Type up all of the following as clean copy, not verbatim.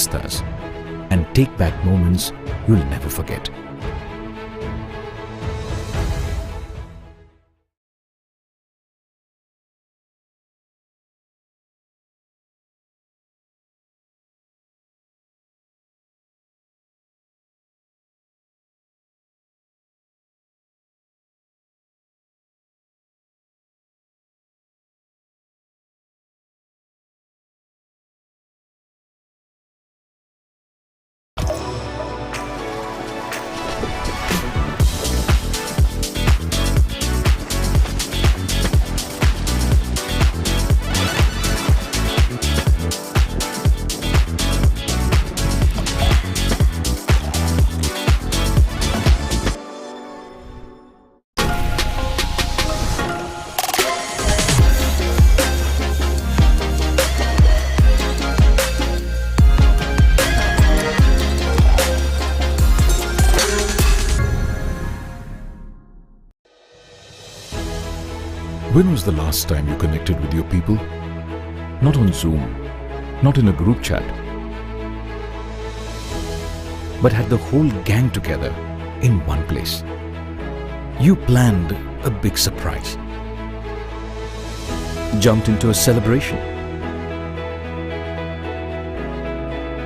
vistas and take back moments you'll never forget. When was the last time you connected with your people? Not on Zoom, not in a group chat, but had the whole gang together in one place. You planned a big surprise, jumped into a celebration,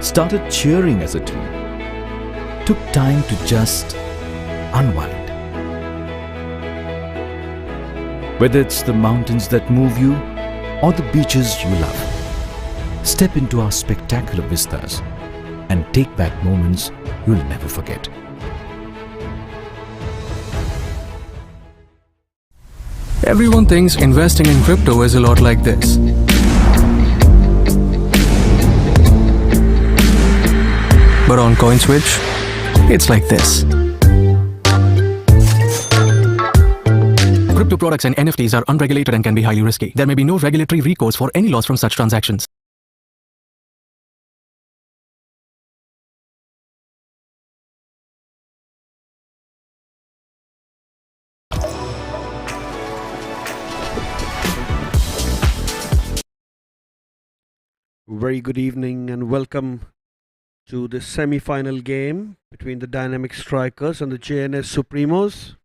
started cheering as a team, took time to just unwind. Whether it's the mountains that move you or the beaches you love, step into our spectacular vistas and take back moments you'll never forget. Everyone thinks investing in crypto is a lot like this. But on CoinSwitch, it's like this. Crypto products and NFTs are unregulated and can be highly risky. There may be no regulatory recourse for any loss from such transactions. Very good evening and welcome to the semi-final game between the Dynamic Strikers and the Jns Supremos.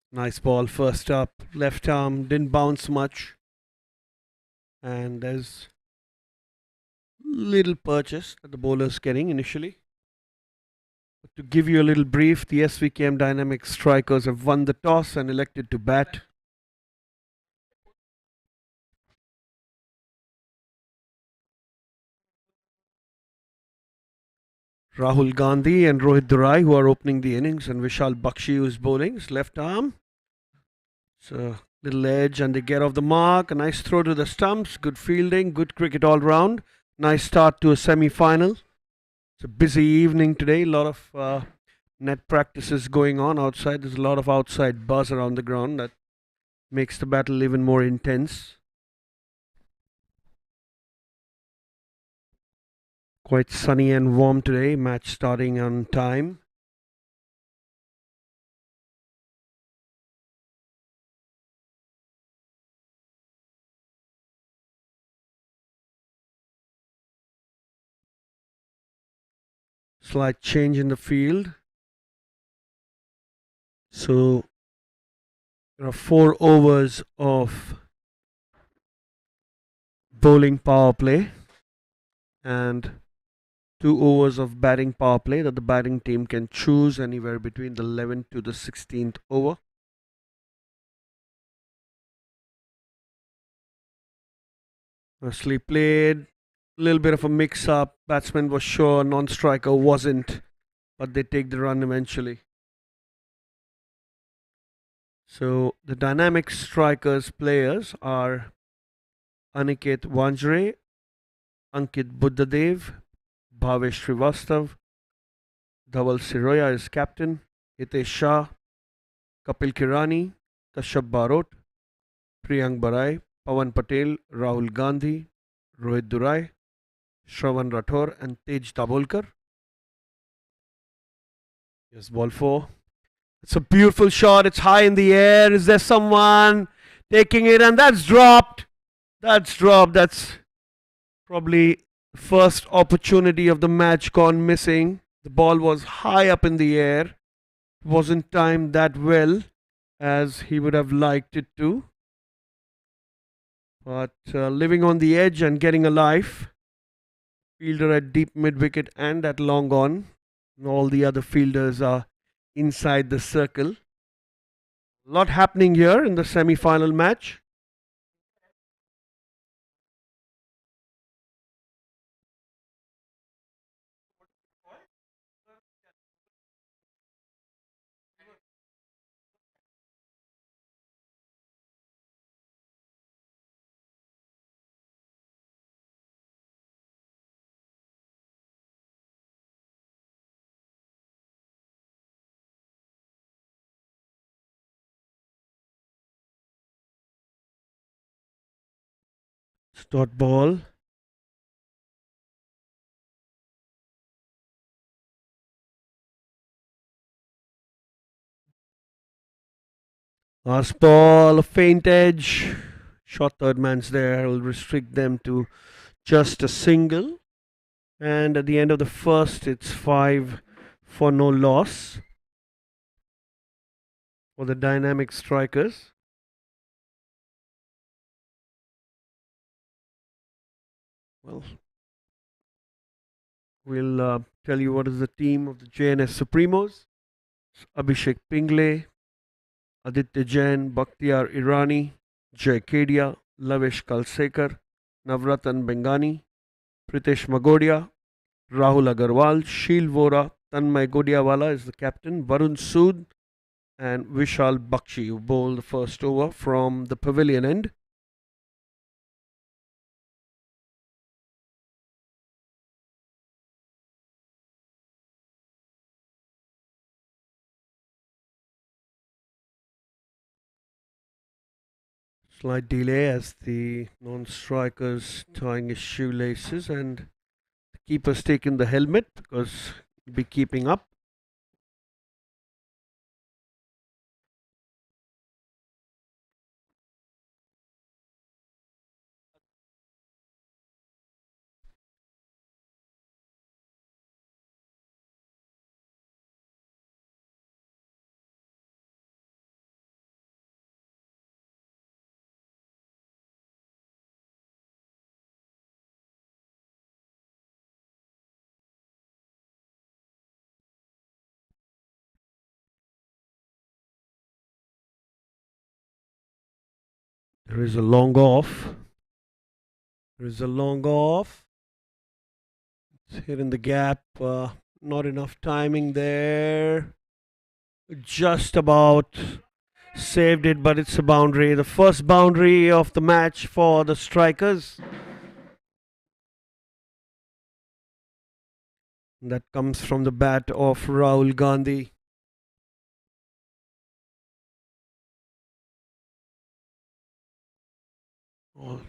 Nice ball first up, left arm, didn't bounce much, and there's little purchase that the bowler's getting initially. But to give you a little brief, the Svkm Dynamic Strikers have won the toss and elected to bat. Rahul Gandhi and Rohit Durai who are opening the innings, and Vishal Bakshi who is bowling his left arm. So little edge and they get off the mark. A nice throw to the stumps, good fielding, good cricket all round. Nice start to a semi-final. It's a busy evening today, a lot of net practices going on outside. There's a lot of outside buzz around the ground that makes the battle even more intense. Quite sunny and warm today, match starting on time. Slight change in the field. So there are 4 overs of bowling power play and 2 overs of batting power play that the batting team can choose anywhere between the 11th to the 16th over. Nicely played. A little bit of a mix-up. Batsman was sure, non-striker wasn't, but they take the run eventually. So the Dynamic Strikers players are Aniket Wanjre, Ankit Buddhadev, Bhavesh Srivastav, Dhaval Siroya is captain, Hitesh Shah, Kapil Kirani, Kashyap Barot, Priyank Barai, Pawan Patel, Rahul Gandhi, Rohit Durai, Shravan Rathore and Tej Dabolkar. Here's ball 4. It's a beautiful shot. It's high in the air. Is there someone taking it? And that's dropped. That's dropped. That's probably First opportunity of the match gone missing. The ball was high up in the air. Wasn't timed that well as he would have liked it to. But living on the edge and getting a life. Fielder at deep mid wicket and at long on. And all the other fielders are inside the circle. A lot happening here in the semi-final match. Dot ball. Last ball, a faint edge. Short third man's there will restrict them to just a single. And at the end of the first, it's 5 for no loss for the dynamic strikers. Well, we'll tell you what is the team of the Jns Supremos. Abhishek Pingle, Aditya Jain, Bakhtiar Irani, Jay Kedia, Lavish Kalsekar, Navratan Bengani, Pritesh Magodia, Rahul Agarwal, Sheel Vora, Tanmay Godiawala is the captain, Varun Sood, and Vishal Bakshi, who bowled the first over from the pavilion end. Slight delay as the non-strikers tying his shoelaces, and the keeper's taken the helmet because he'll be keeping up. There is a long off. There is a long off. It's hit in the gap. Not enough timing there. Just about saved it, but it's a boundary. The first boundary of the match for the strikers. That comes from the bat of Rahul Gandhi. Oh,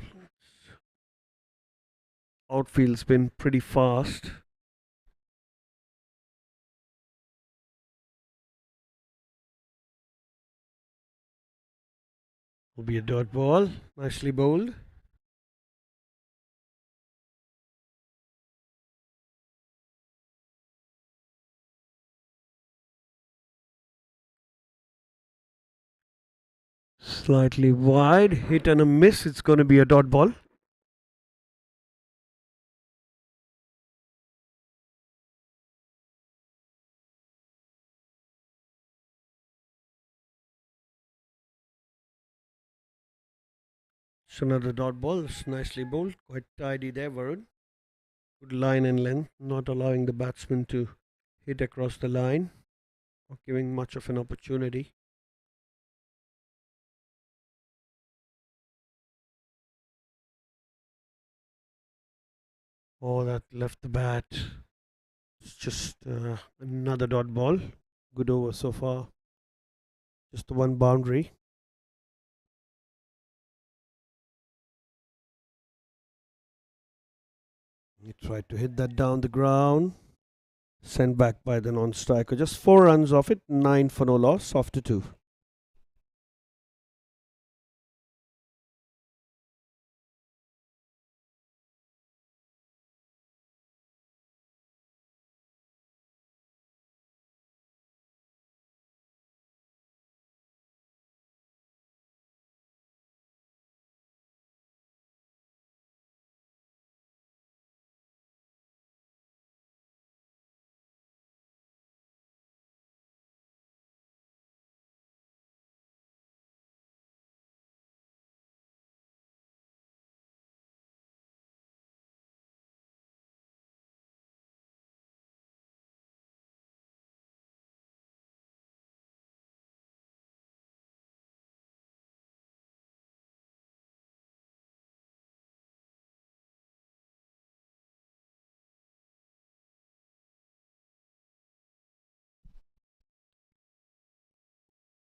outfield's been pretty fast. Will be a dot ball. Nicely bowled. Slightly wide. Hit and a miss. It's going to be a dot ball. It's another dot ball. It's nicely bowled. Quite tidy there, Varun. Good line and length. Not allowing the batsman to hit across the line. Not giving much of an opportunity. Oh, that left the bat. It's just another dot ball. Good over so far. Just the one boundary. He tried to hit that down the ground. Sent back by the non-striker. Just 4 runs off it. 9 for no loss after 2.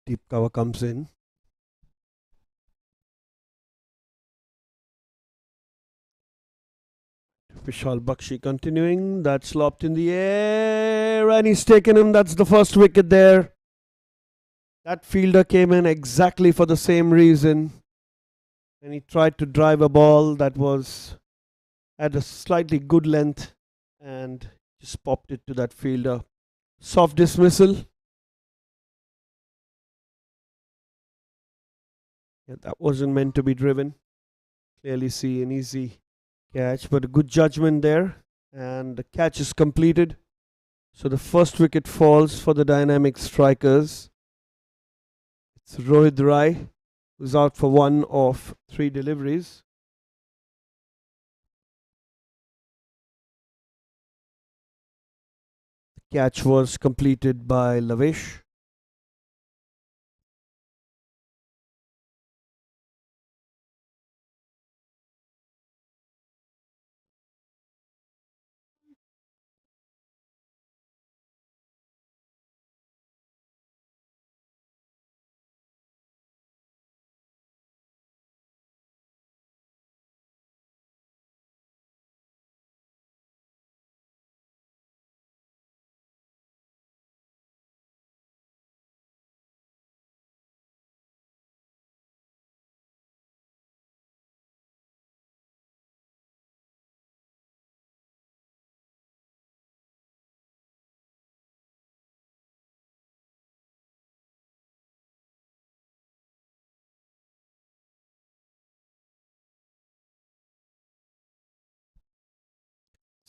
Deep cover comes in. Vishal Bakshi continuing. That's lobbed in the air and he's taken him. That's the first wicket there. That fielder came in exactly for the same reason. And he tried to drive a ball that was at a slightly good length and just popped it to that fielder. Soft dismissal. Yeah, that wasn't meant to be driven. Clearly see an easy catch, but a good judgment there. And the catch is completed. So the first wicket falls for the dynamic strikers. It's Rohit Rai, who's out for 1 of 3 deliveries. The catch was completed by Lavish.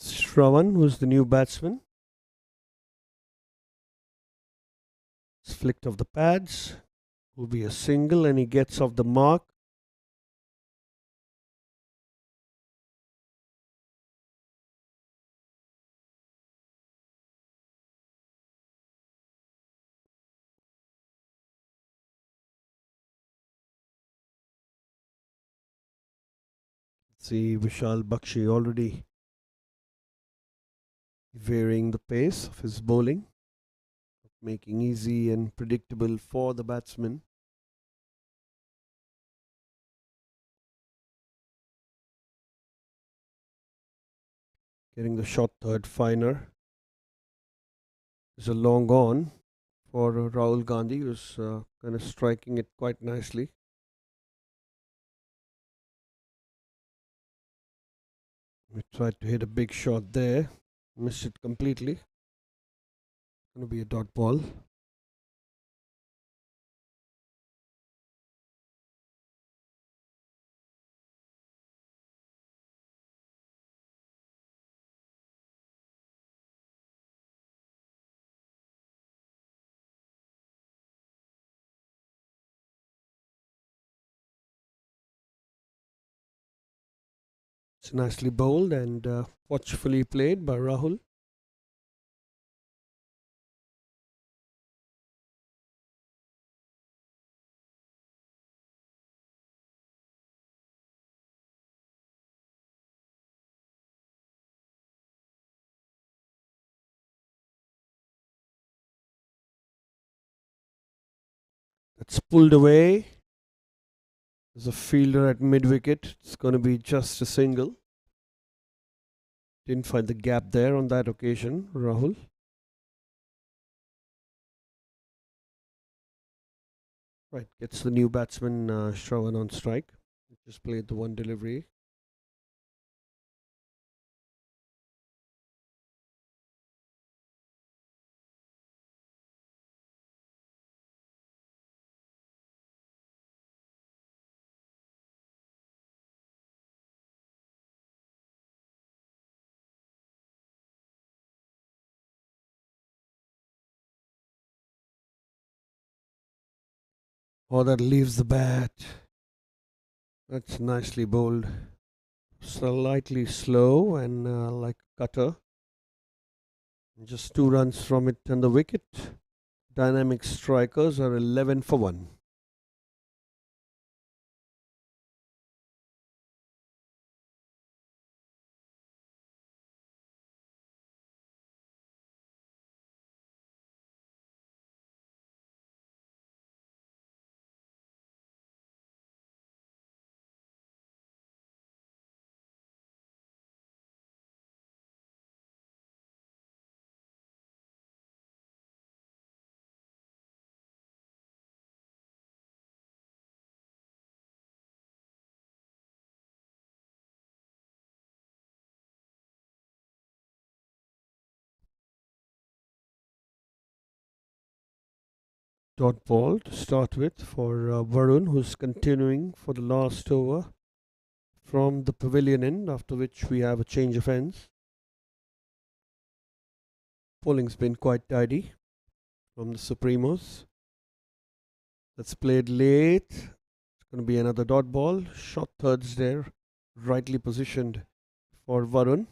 Shravan, who's the new batsman. It's flicked off the pads. Will be a single and he gets off the mark. See Vishal Bakshi already varying the pace of his bowling, making easy and predictable for the batsman. Getting the shot third finer. There's a long on for Rahul Gandhi, who's kind of striking it quite nicely. We tried to hit a big shot there, missed it completely. Going to be a dot ball. It's nicely bowled and watchfully played by Rahul. That's pulled away. There's a fielder at mid wicket. It's going to be just a single. Didn't find the gap there on that occasion, Rahul. Right, gets the new batsman Shravan on strike. Just played the one delivery. Oh, that leaves the bat. That's nicely bowled. Slightly slow and like a cutter. Just 2 runs from it and the wicket. Dynamic strikers are 11 for 1. Dot ball to start with for Varun, who's continuing for the last over from the pavilion end, after which we have a change of ends. Bowling's been quite tidy from the Supremos. That's played late. It's going to be another dot ball. Short thirds there, rightly positioned for Varun.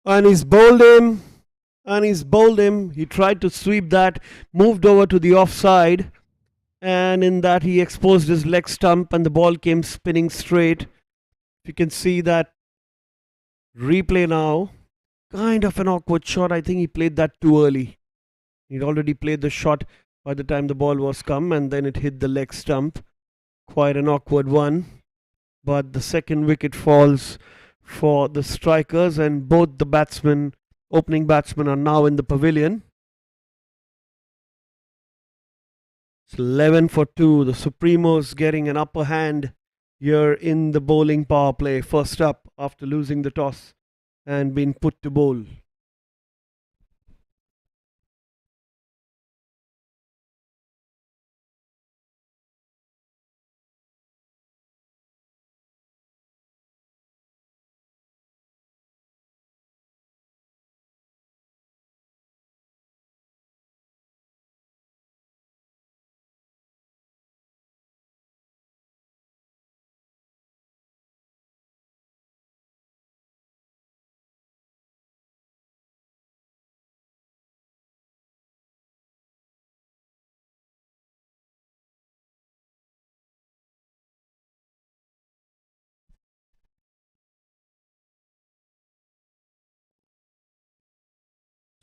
And he's bowled him. He tried to sweep that, moved over to the offside, and in that he exposed his leg stump and the ball came spinning straight. You can see that replay now. Kind of an awkward shot. I think he played that too early. He'd already played the shot by the time the ball was come, and then it hit the leg stump. Quite an awkward one. But the second wicket falls for the strikers, and both the opening batsmen are now in the pavilion. It's 11 for 2. The Supremos getting an upper hand here in the bowling power play. First up after losing the toss and being put to bowl.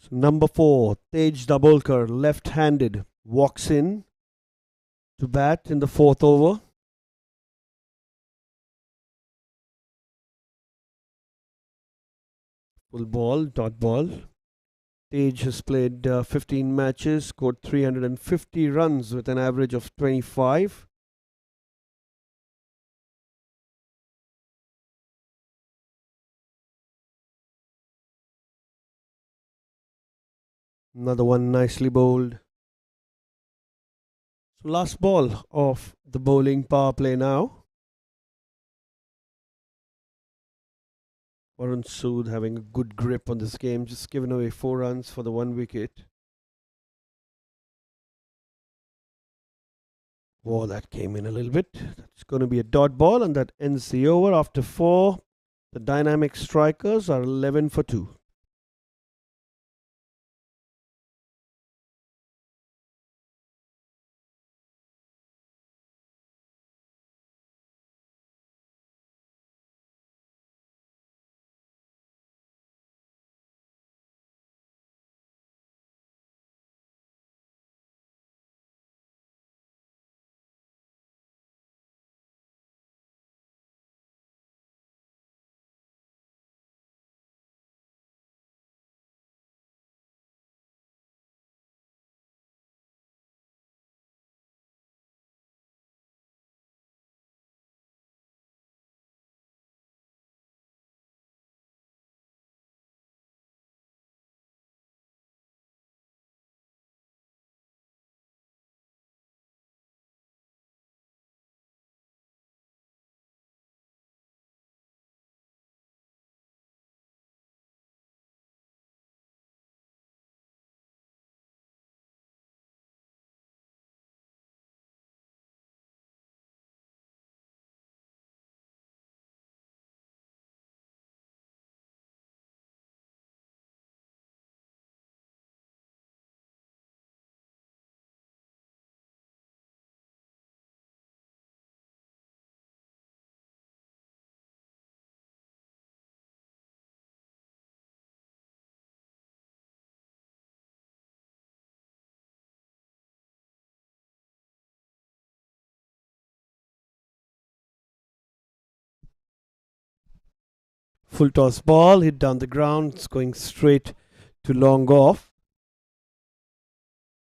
So number 4, Tej Dabholkar, left-handed, walks in to bat in the 4th over. Full ball, dot ball. Tej has played 15 matches, scored 350 runs with an average of 25. Another one nicely bowled. So last ball of the bowling power play now. Varun Sood having a good grip on this game, just giving away 4 runs for the 1 wicket. Oh, that came in a little bit. That's going to be a dot ball, and that ends the over. After 4, the dynamic strikers are 11 for 2. Full toss ball hit down the ground. It's going straight to long off.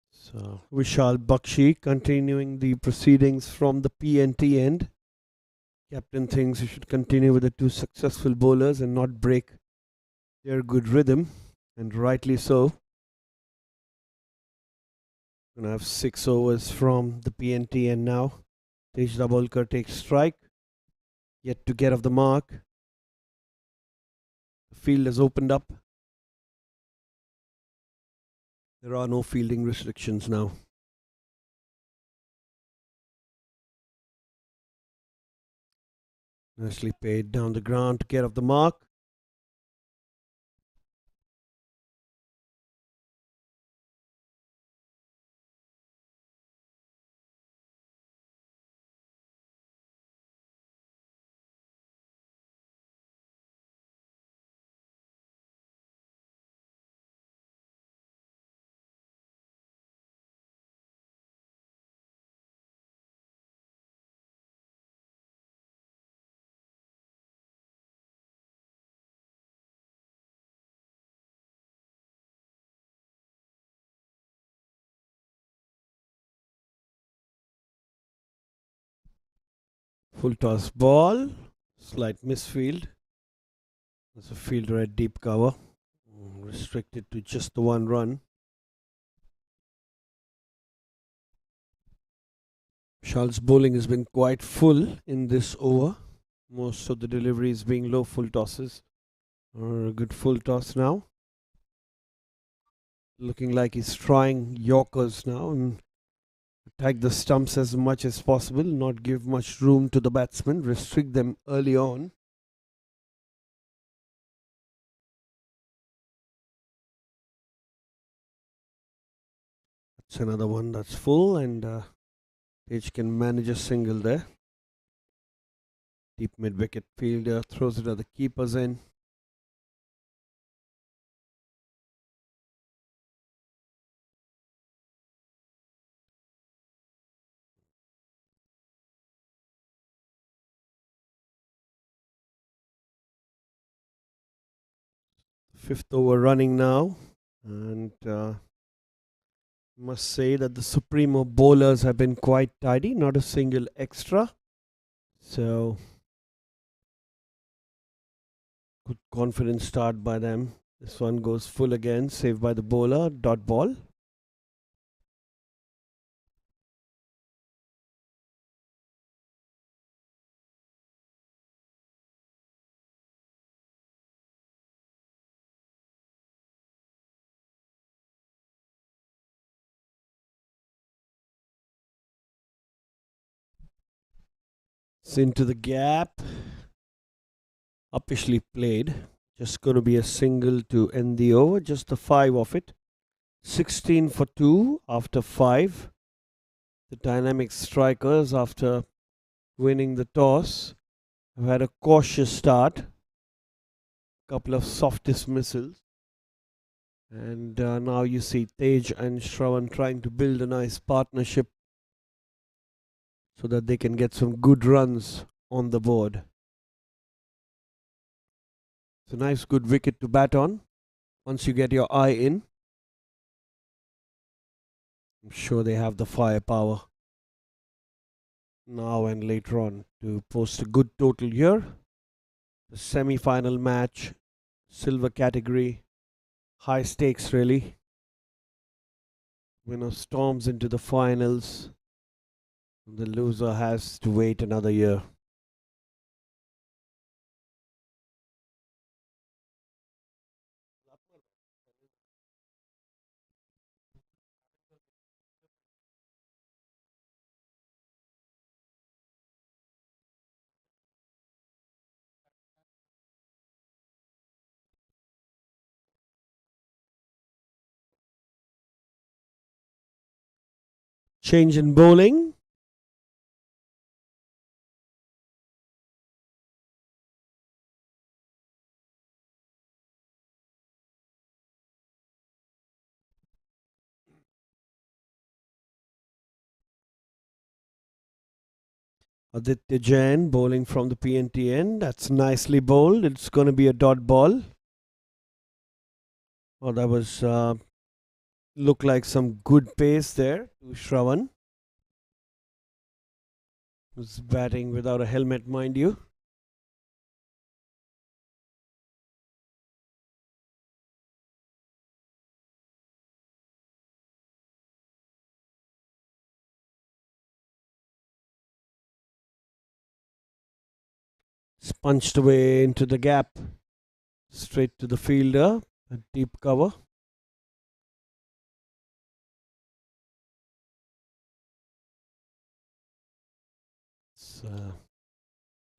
So Vishal Bakshi continuing the proceedings from the PNT end. Captain thinks he should continue with the two successful bowlers and not break their good rhythm, and rightly so. Gonna have 6 overs from the PNTN now. Tej Dabolkar takes strike, yet to get off the mark. The field has opened up. There are no fielding restrictions now. Nicely paid down the ground to get off the mark. Full toss ball. Slight misfield. There's a fielder at deep cover. Restricted to just the 1 run. Vishal's bowling has been quite full in this over. Most of the deliveries being low full tosses. Or a good full toss now. Looking like he's trying Yorkers now and attack the stumps as much as possible, not give much room to the batsmen, restrict them early on. That's another one that's full, and Tej can manage a single there. Deep mid-wicket fielder throws it at the keeper's end. Fifth over running now, and must say that the Supremo bowlers have been quite tidy, not a single extra. So, good confident start by them. This one goes full again, saved by the bowler, dot ball. It's into the gap. Uppishly played. Just going to be a single to end the over. Just the 5 of it. 16 for 2 after 5. The dynamic strikers, after winning the toss, have had a cautious start. Couple of soft dismissals. And now you see Tej and Shravan trying to build a nice partnership so that they can get some good runs on the board. It's a nice good wicket to bat on once you get your eye in. I'm sure they have the firepower now and later on to post a good total here. The semi-final match, silver category, high stakes really. Winner storms into the finals. The loser has to wait another year. Change in bowling. Aditya Jain bowling from the PNT end. That's nicely bowled. It's going to be a dot ball. Oh, that was looked like some good pace there to Shravan. who's batting without a helmet, mind you. It's punched away into the gap, straight to the fielder, a deep cover. It's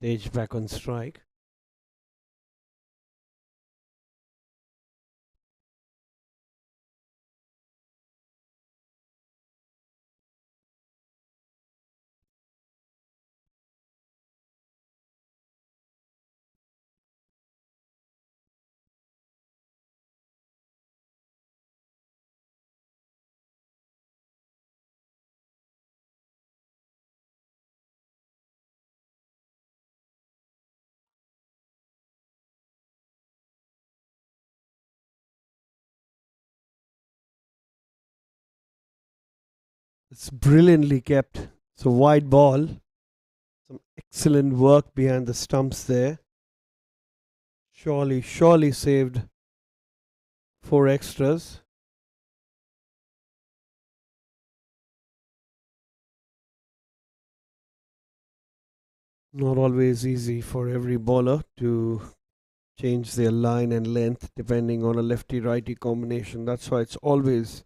Tej back on strike. It's brilliantly kept. It's a wide ball. Some excellent work behind the stumps there. Surely saved 4 extras. Not always easy for every bowler to change their line and length depending on a lefty righty combination. That's why it's always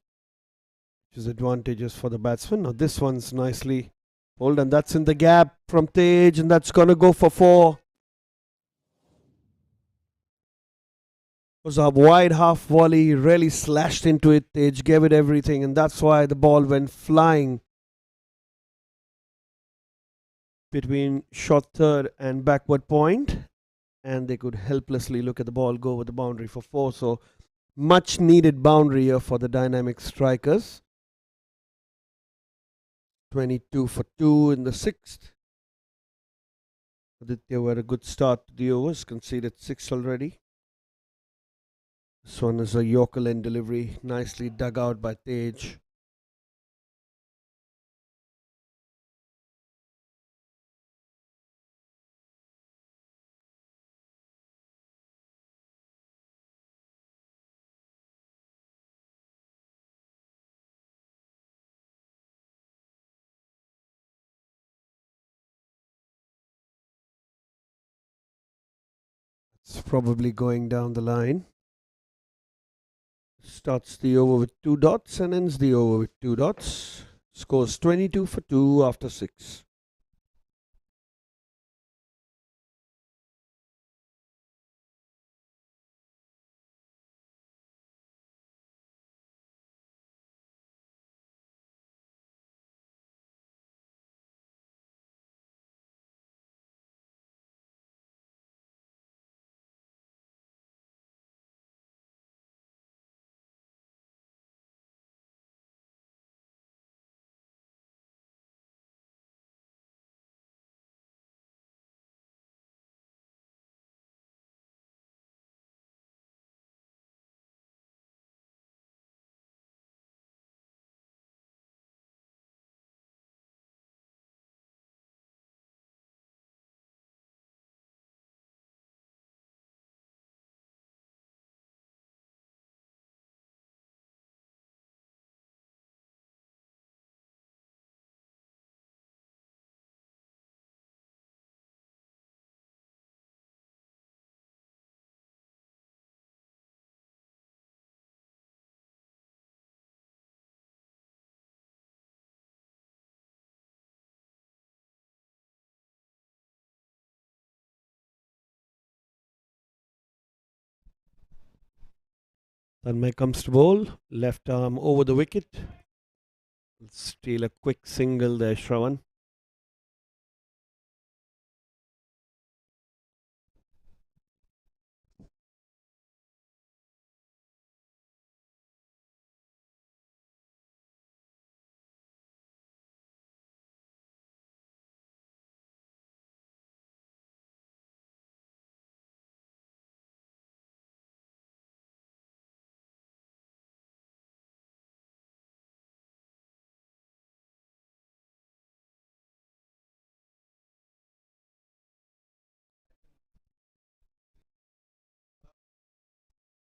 which is advantageous for the batsman. Now this one's nicely pulled, and that's in the gap from Tej, and that's gonna go for 4. Was a wide half volley, really slashed into it. Tej gave it everything, and that's why the ball went flying between short third and backward point, and they could helplessly look at the ball go over the boundary for 4. So much needed boundary here for the dynamic strikers. 22 for 2 in the 6th. Aditya were a good start to the overs, conceded 6 already. This one is a Yorker end delivery, nicely dug out by Tej. It's probably going down the line. Starts the over with 2 dots and ends the over with 2 dots. Scores 22 for 2 after 6. Tanmay comes to bowl, left arm over the wicket. Steal a quick single there, Shravan.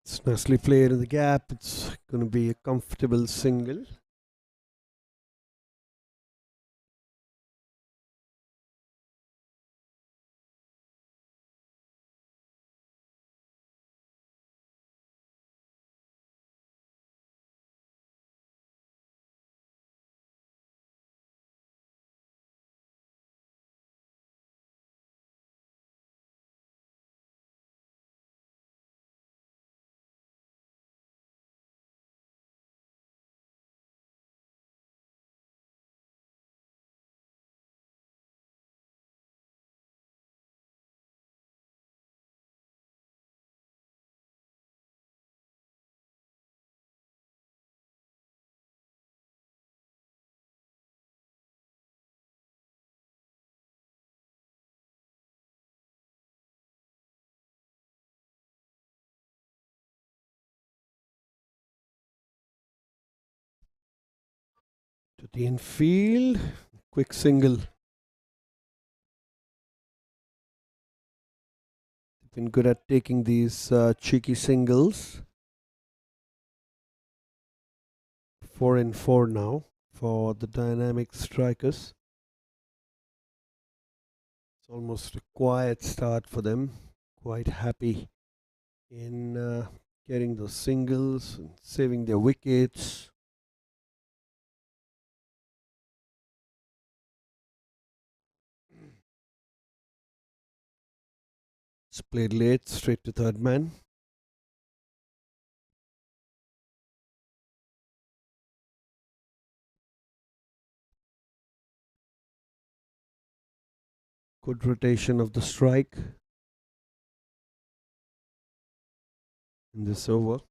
It's nicely played in the gap. It's going to be a comfortable single. To the infield. Quick single. Been good at taking these cheeky singles. 4 and 4 now for the dynamic strikers. It's almost a quiet start for them. Quite happy in getting those singles and saving their wickets. It's played late, straight to third man. Good rotation of the strike in this over.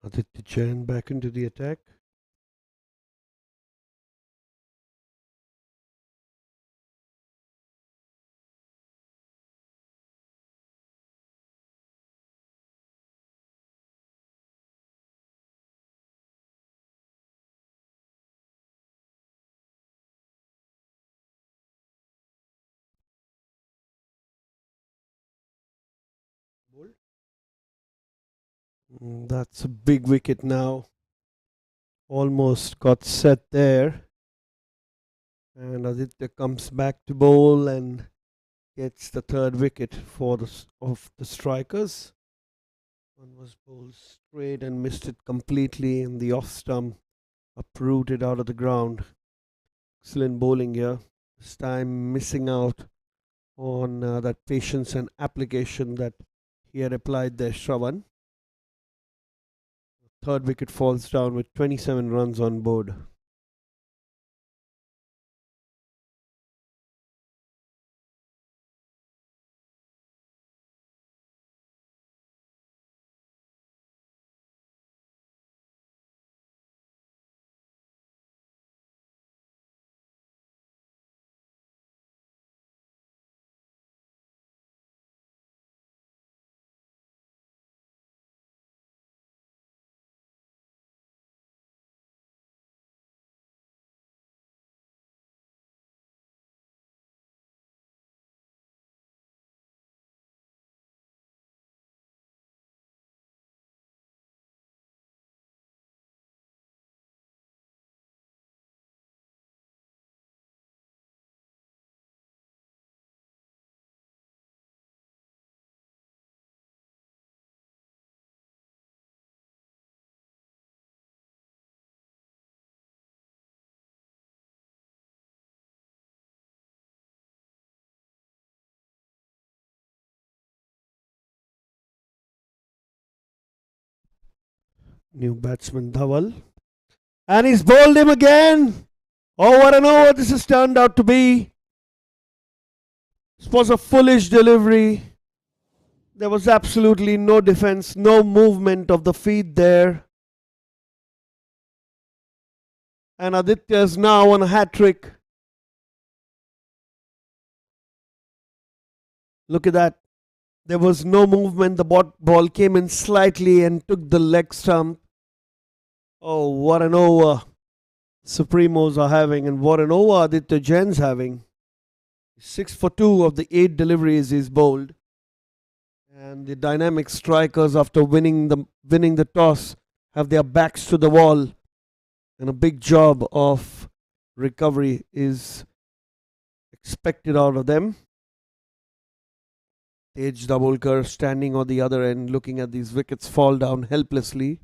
Aditya Jain back into the attack. That's a big wicket now. Almost got set there. And Aditya comes back to bowl and gets the third wicket for of the strikers. One was bowled straight and missed it completely, and the off stump uprooted out of the ground. Excellent bowling here. This time missing out on that patience and application that he had applied there, Shravan. Third wicket falls down with 27 runs on board. New batsman Dhawal. And he's bowled him again. Oh, what an over this has turned out to be. This was a foolish delivery. There was absolutely no defense, no movement of the feet there. And Aditya's now on a hat trick. Look at that. There was no movement. The ball came in slightly and took the leg stump. Oh, what an over Supremos are having, and what an over Aditya Jain's having. 6 for 2 of the 8 deliveries he's bowled. And the dynamic strikers, after winning the toss, have their backs to the wall. And a big job of recovery is expected out of them. Tej Dabholkar standing on the other end, looking at these wickets fall down helplessly.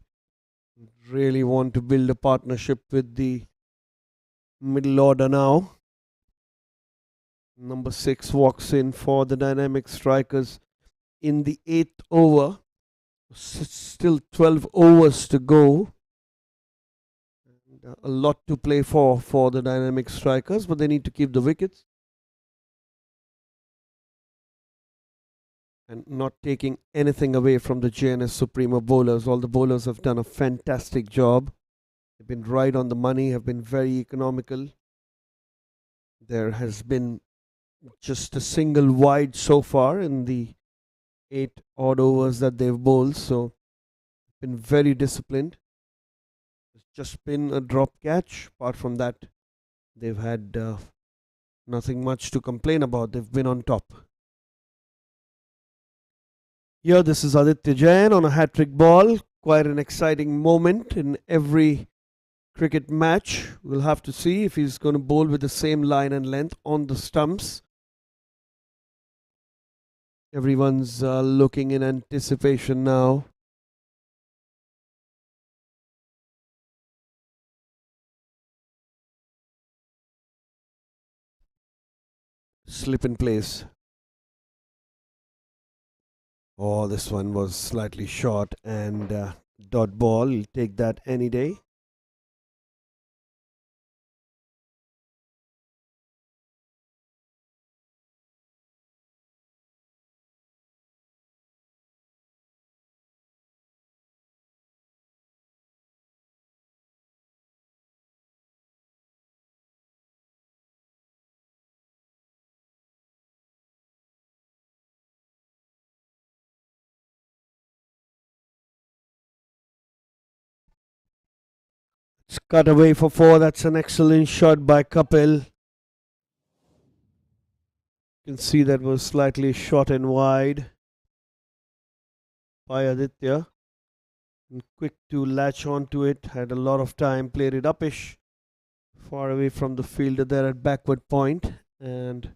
Really want to build a partnership with the middle order now. Number 6 walks in for the dynamic strikers in the 8th over. Still 12 overs to go. And a lot to play for the dynamic strikers, but they need to keep the wickets. And not taking anything away from the Jns Supremo bowlers. All the bowlers have done a fantastic job. They've been right on the money, have been very economical. There has been just a single wide so far in the 8 odd overs that they've bowled, so been very disciplined. It's just been a drop catch. Apart from that, they've had nothing much to complain about. They've been on top. Here, this is Aditya Jain on a hat-trick ball. Quite an exciting moment in every cricket match. We'll have to see if he's going to bowl with the same line and length on the stumps. Everyone's looking in anticipation now. Slip in place. Oh, this one was slightly short and dot ball. You'll take that any day. It's cut away for 4. That's an excellent shot by Kapil. You can see that was slightly short and wide by Aditya. And quick to latch onto it. Had a lot of time. Played it upish. Far away from the fielder there at backward point. And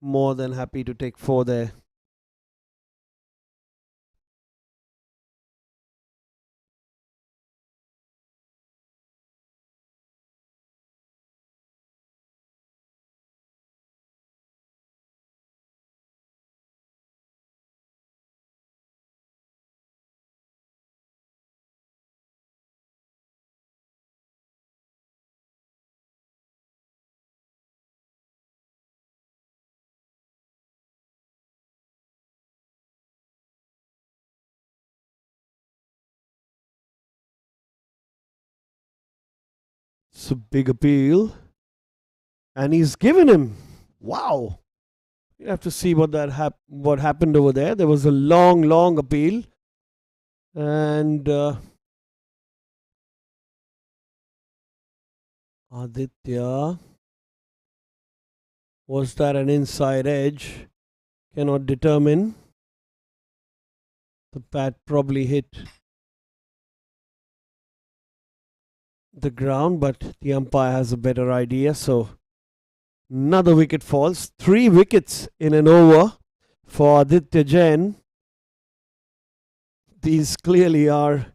more than happy to take 4 there. It's a big appeal. And he's given him. Wow. You have to see what happened over there. There was a long appeal. And Aditya, was that an inside edge? Cannot determine. The bat probably hit the ground, but the umpire has a better idea. So another wicket falls. 3 wickets in an over for Aditya Jain. These clearly are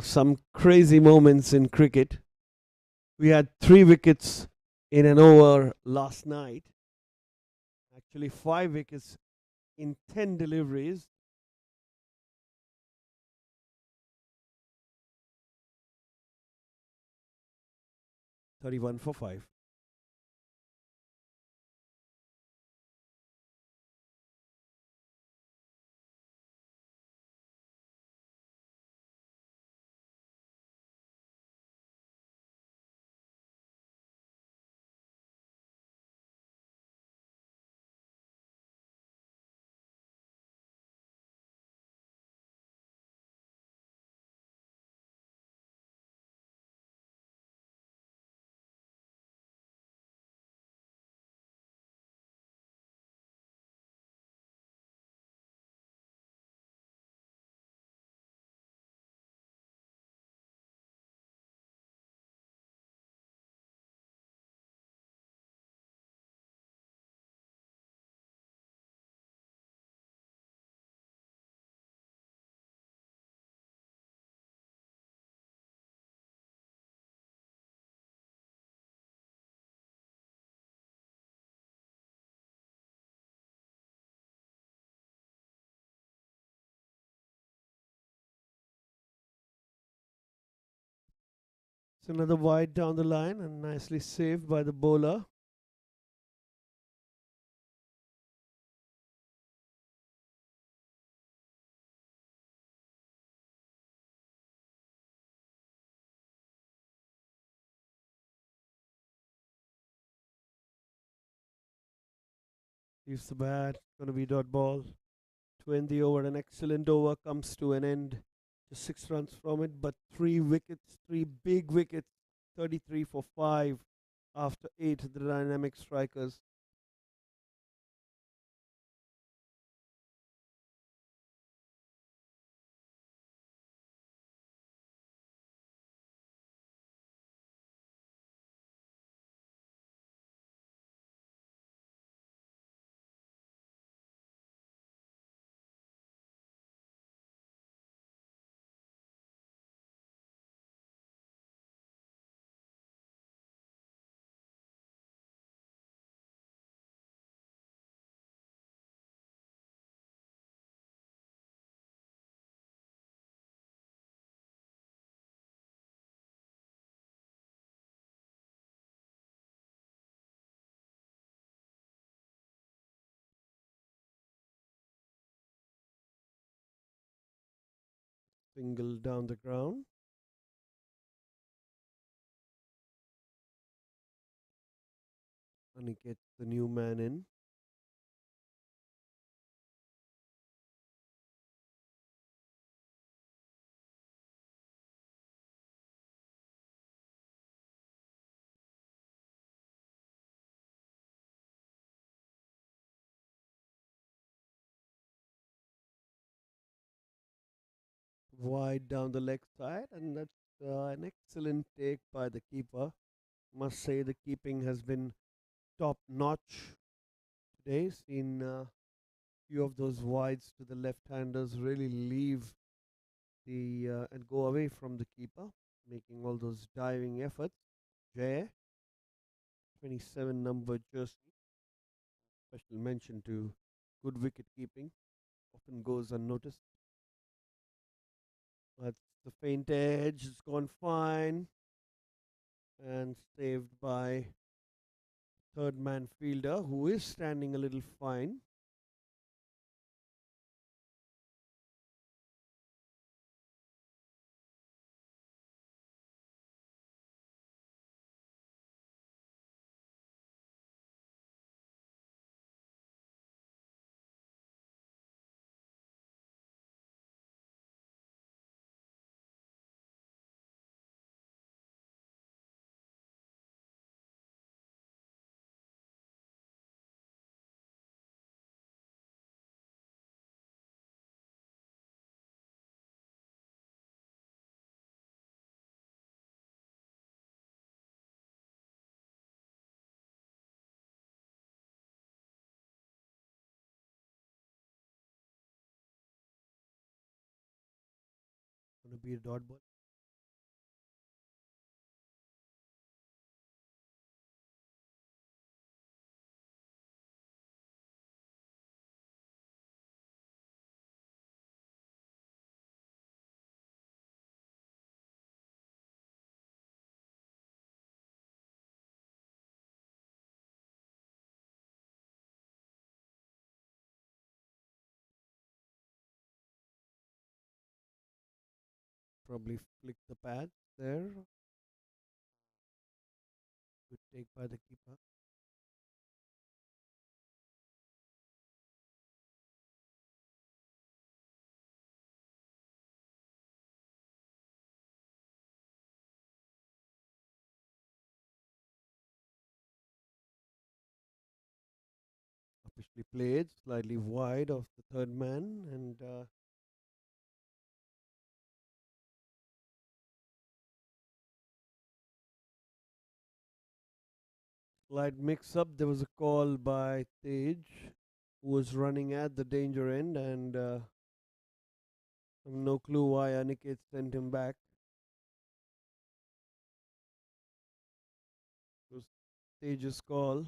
some crazy moments in cricket. We had 3 wickets in an over last night. Actually 5 wickets in 10 deliveries. 31 for 5. It's another wide down the line and nicely saved by the bowler. Leaves the bat. Going to be dot ball. To end the over, an excellent over comes to an end. Just 6 runs from it, but 3 wickets, 3 big wickets. 33 for 5 after 8. The dynamic strikers. Single down the ground. And he gets the new man in. Wide down the leg side, and that's an excellent take by the keeper. Must say the keeping has been top notch today. Seen few of those wides to the left-handers really leave the and go away from the keeper, making all those diving efforts. Jay, 27 number jersey, special mention to good wicket keeping, often goes unnoticed. That's the faint edge, it's gone fine and saved by third man fielder who is standing a little fine. Going to be a dot ball. probably flick the pad there. Good take by the keeper. Officially played slightly wide of the third man, and slight mix up. There was a call by Tej, who was running at the danger end, and I have no clue why Aniket sent him back. It was Tej's call.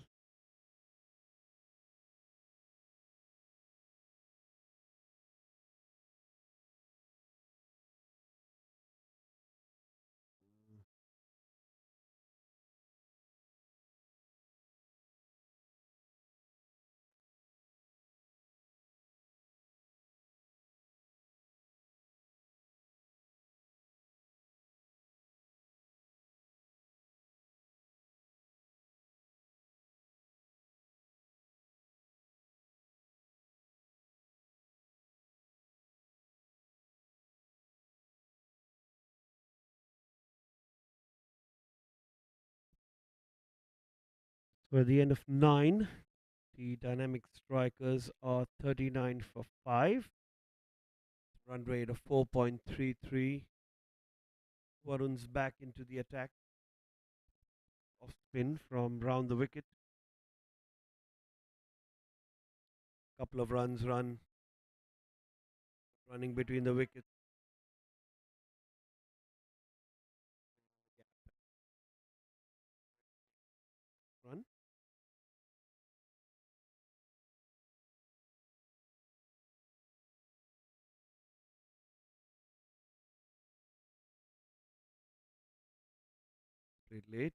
So at the end of 9, the dynamic strikers are 39 for 5. Run rate of 4.33. Varun's back into the attack. Off spin from round the wicket. Couple of runs running between the wickets. Run. Played late.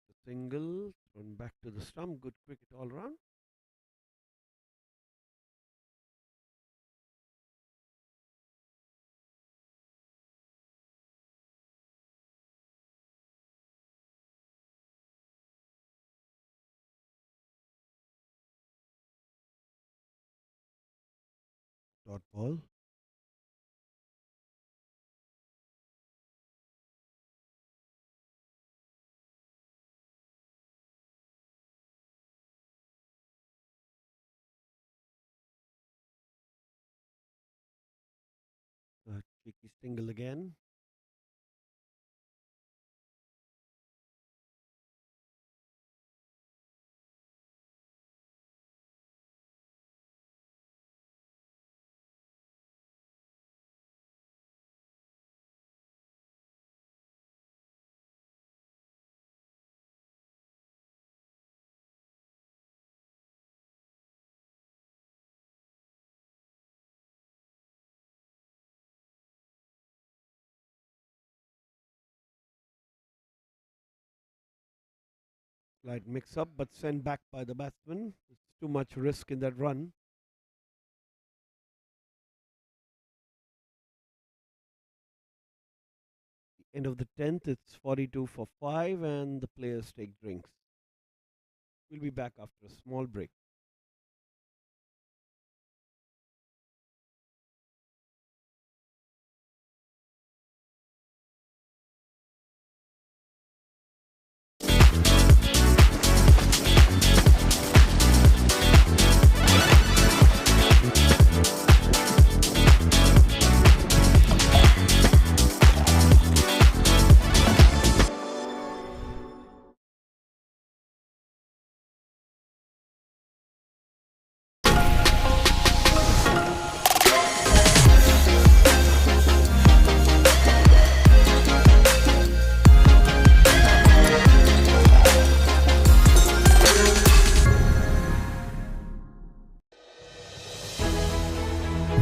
The single. Thrown back to the stump. Good cricket all round. Dot ball. Cheeky single again. Slight mix up, but sent back by the batsman. It's too much risk in that run. End of the 10th, it's 42 for 5, and the players take drinks. We'll be back after a small break.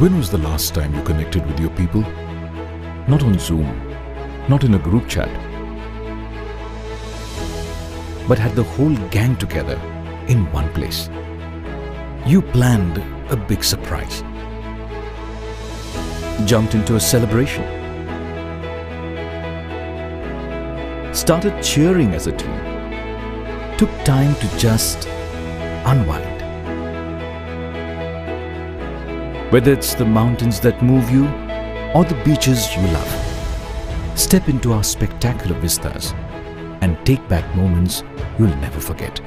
When was the last time you connected with your people? Not on Zoom, not in a group chat, but had the whole gang together in one place. You planned a big surprise, jumped into a celebration, started cheering as a team, took time to just unwind. Whether it's the mountains that move you or the beaches you love, step into our spectacular vistas and take back moments you'll never forget.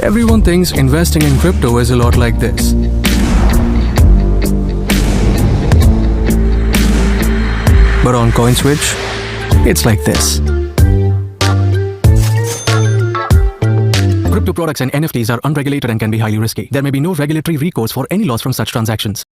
Everyone thinks investing in crypto is a lot like this. But on CoinSwitch, it's like this. Crypto products and NFTs are unregulated and can be highly risky. There may be no regulatory recourse for any loss from such transactions.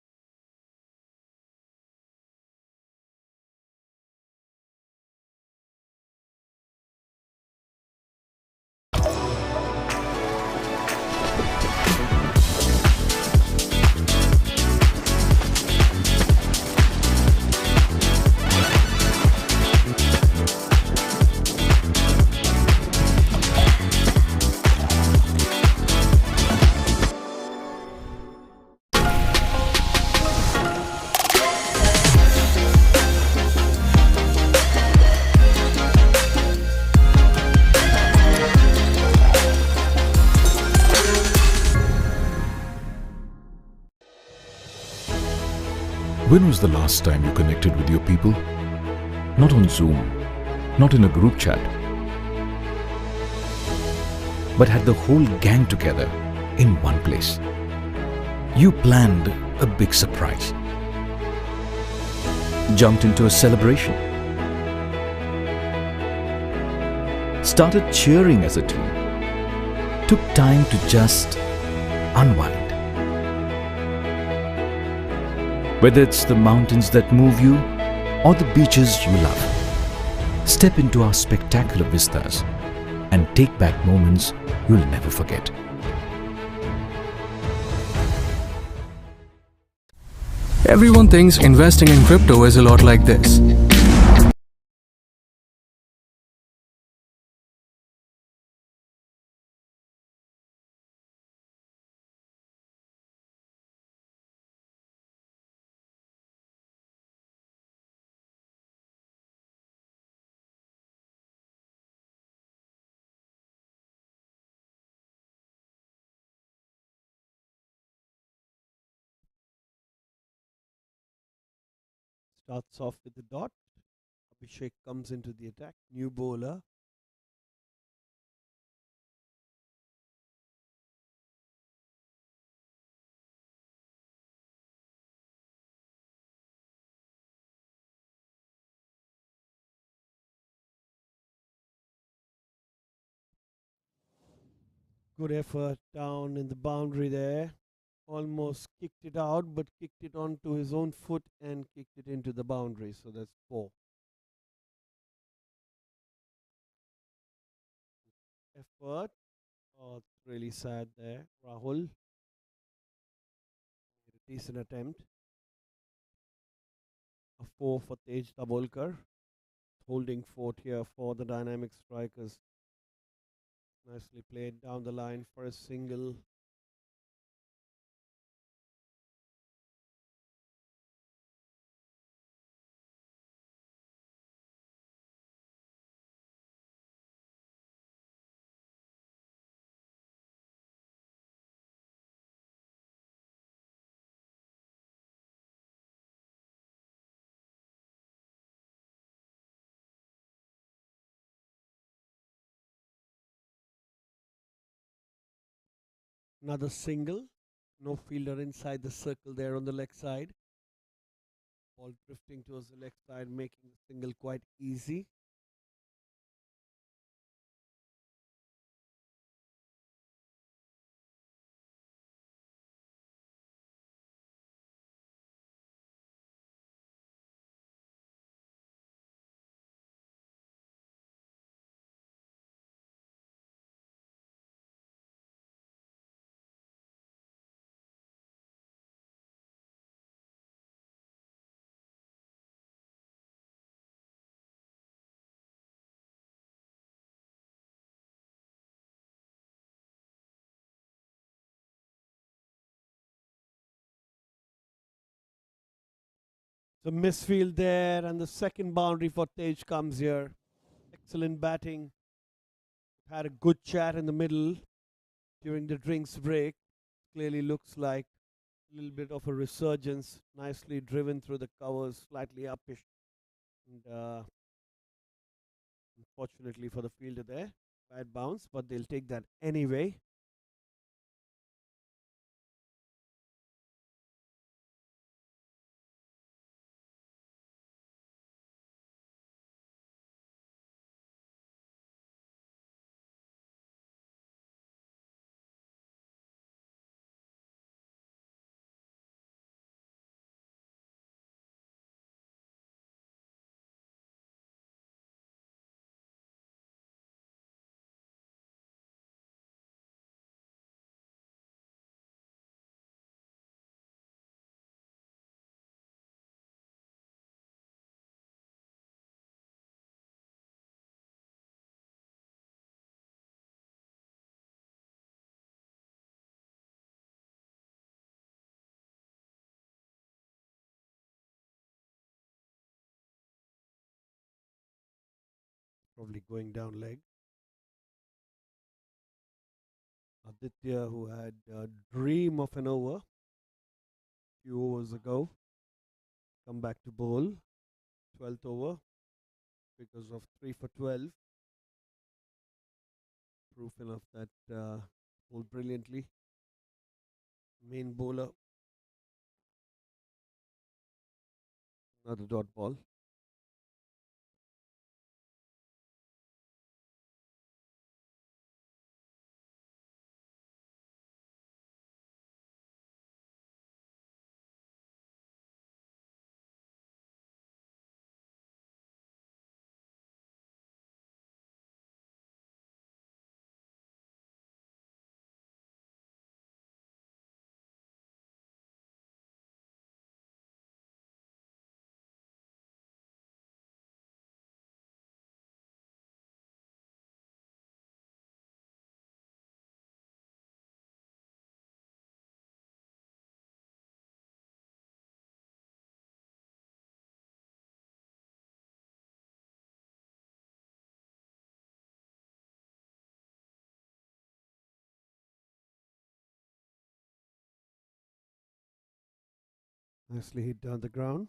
When was the last time you connected with your people? Not on Zoom, not in a group chat, but had the whole gang together in one place. You planned a big surprise, jumped into a celebration, started cheering as a team, took time to just unwind. Whether it's the mountains that move you or the beaches you love, step into our spectacular vistas and take back moments you'll never forget. Everyone thinks investing in crypto is a lot like this. Starts off with the dot. Abhishek comes into the attack. New bowler. Good effort down in the boundary there. Almost kicked it out, but kicked it onto his own foot and kicked it into the boundary. So that's 4. Effort. Oh, it's really sad there. Rahul. Decent attempt. A 4 for Tej Dabolkar. Holding fort here for the dynamic strikers. Nicely played down the line for a single. Another single. No fielder inside the circle there on the leg side. Ball drifting towards the leg side, making the single quite easy. So misfield there, and the second boundary for Tej comes here. Excellent batting. Had a good chat in the middle during the drinks break. Clearly looks like a little bit of a resurgence. Nicely driven through the covers, slightly uppish. And unfortunately for the fielder there, bad bounce, but they'll take that anyway. Probably going down leg. Aditya, who had a dream of an over a few overs ago, come back to bowl. 12th over because of 3 for 12. Proof enough that bowled brilliantly. Main bowler. Another dot ball. Nicely hit down the ground.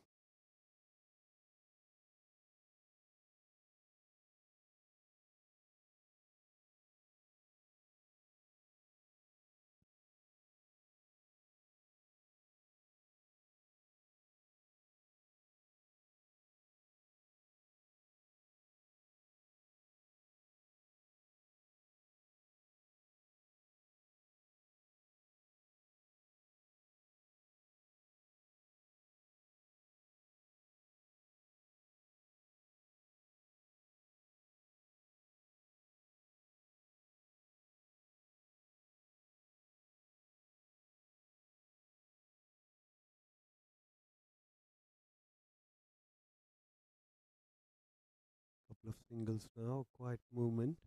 Couple of singles now. Quiet movement.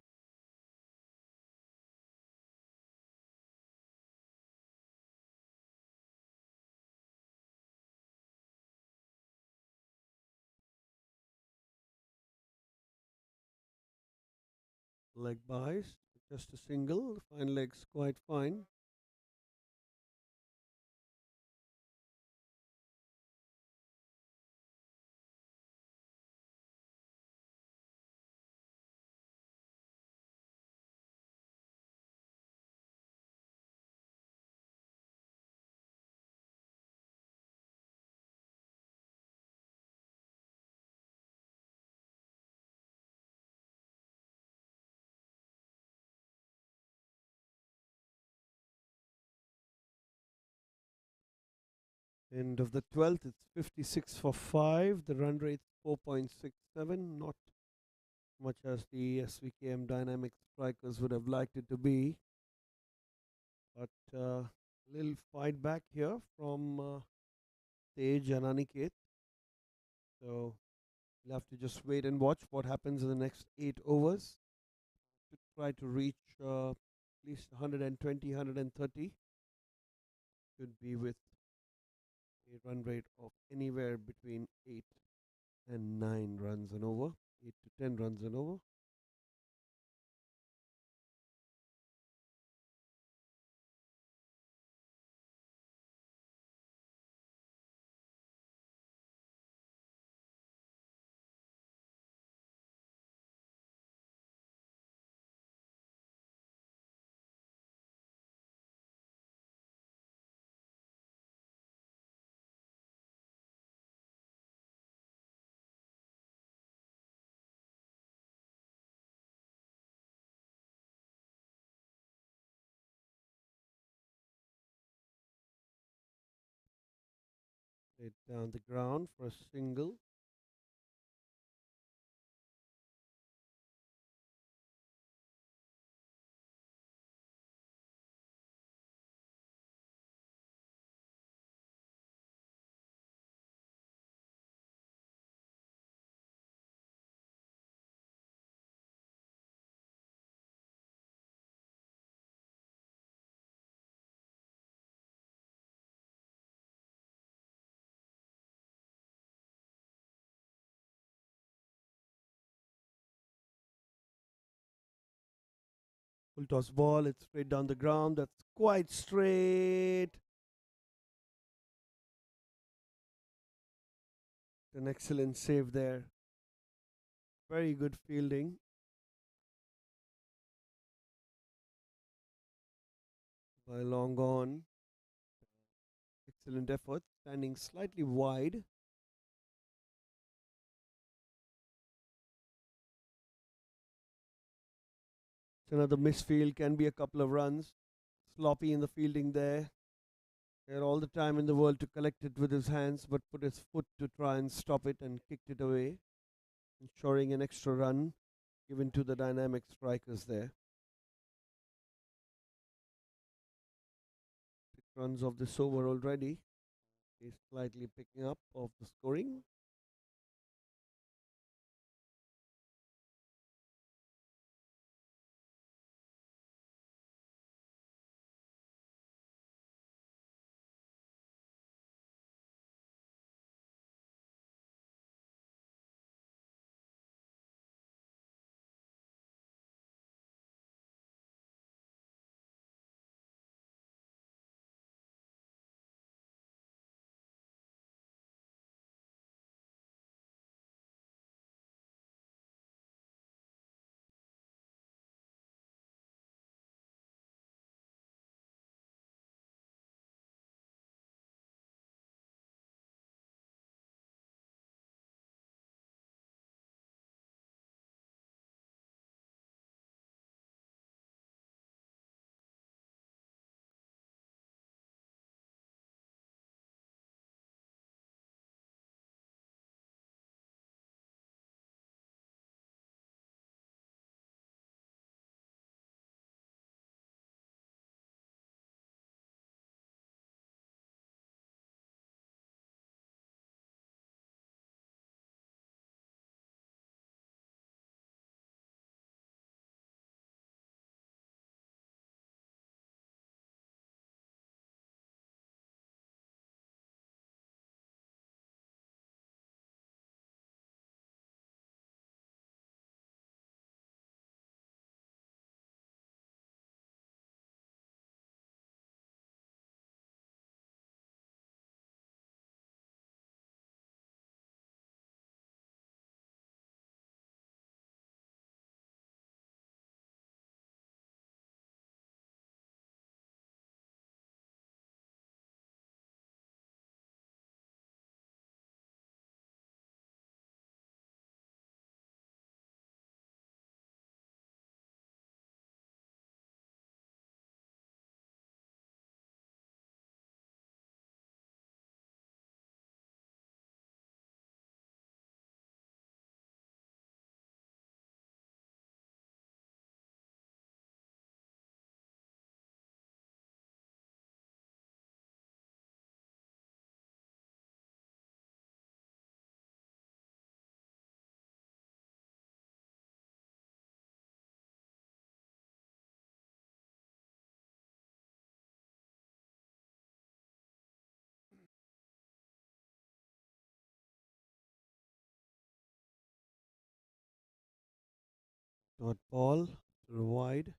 Leg buys. Just a single. Fine legs quite fine. End of the 12th, it's 56 for 5. The run rate 4.67. Not much as the Svkm dynamic strikers would have liked it to be. But a little fight back here from Tej and Aniket. So we'll have to just wait and watch what happens in the next 8 overs to try to reach at least 120, 130. Should be with a run rate of anywhere between 8 and 9 runs and over, 8 to 10 runs and over. It down the ground for a single. Full toss ball, it's straight down the ground. That's quite straight. An excellent save there. Very good fielding by long on. Excellent effort. Standing slightly wide. It's another misfield, can be a couple of runs. Sloppy in the fielding there. He had all the time in the world to collect it with his hands, but put his foot to try and stop it and kicked it away, ensuring an extra run given to the dynamic strikers there. 6 runs of this over already. He's slightly picking up of the scoring. Got ball through wide.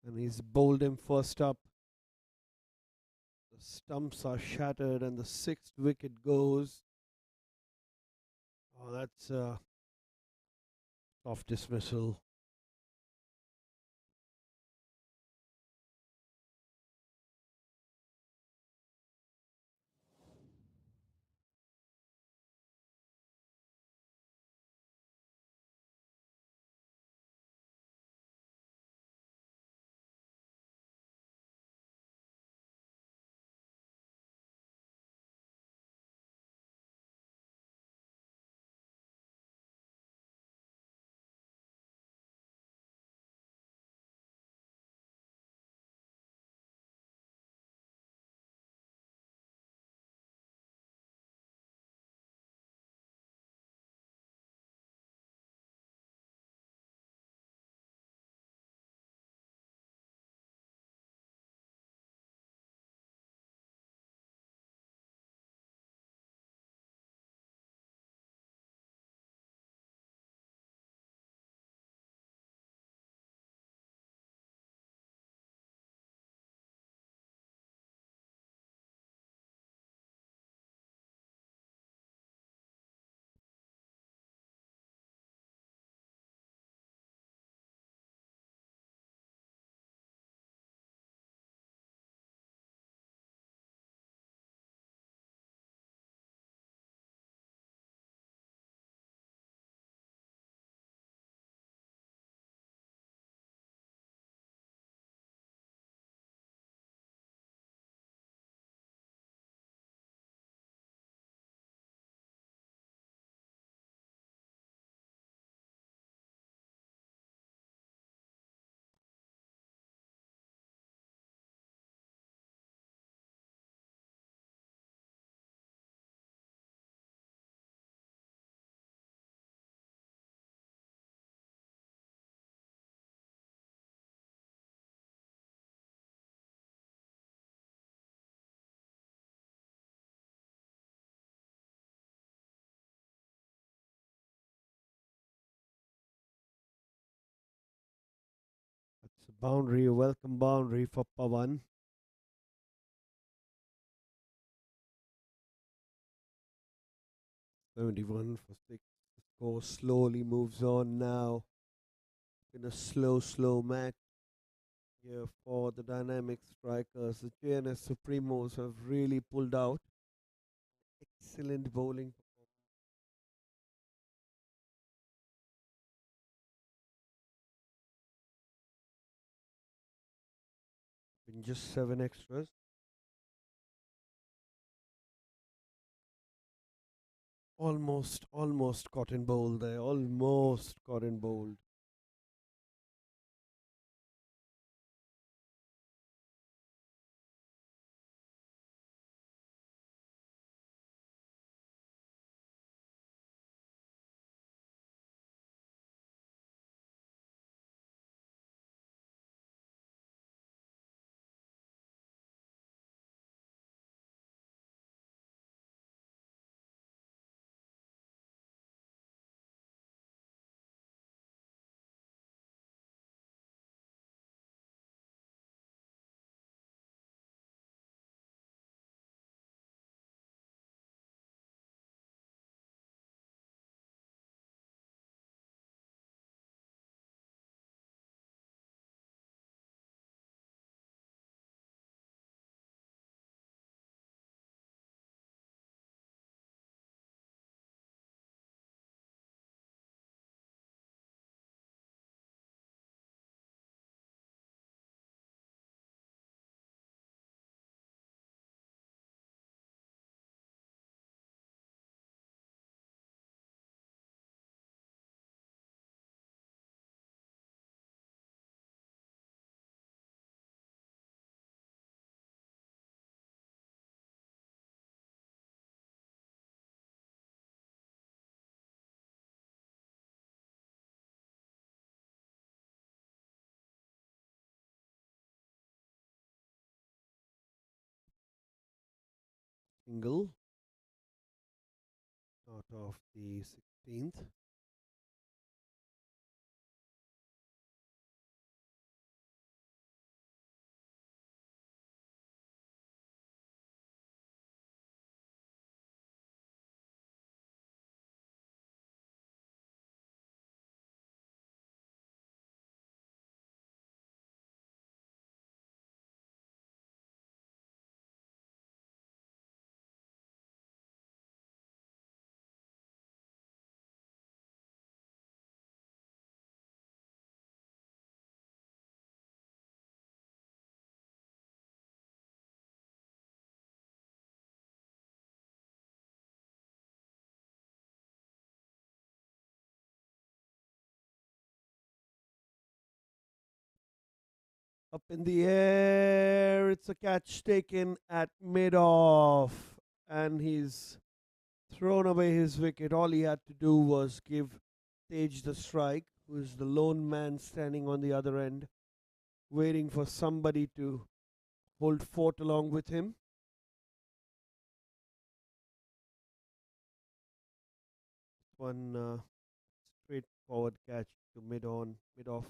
and he's bowled him first up. The stumps are shattered, and the sixth wicket goes. Oh, that's a soft dismissal. That's a boundary, a welcome boundary for Pawan. "71 for 6. The score slowly moves on now. In a slow match here for the dynamic strikers. The Jns Supremos have really pulled out. Excellent bowling. In just 7 extras. Almost caught in bowl there. Almost caught in bowl. Single. Out of the 16th. Up in the air. It's a catch taken at mid-off. And he's thrown away his wicket. All he had to do was give Tej the strike, who is the lone man standing on the other end, waiting for somebody to hold fort along with him. One straightforward catch to mid-off.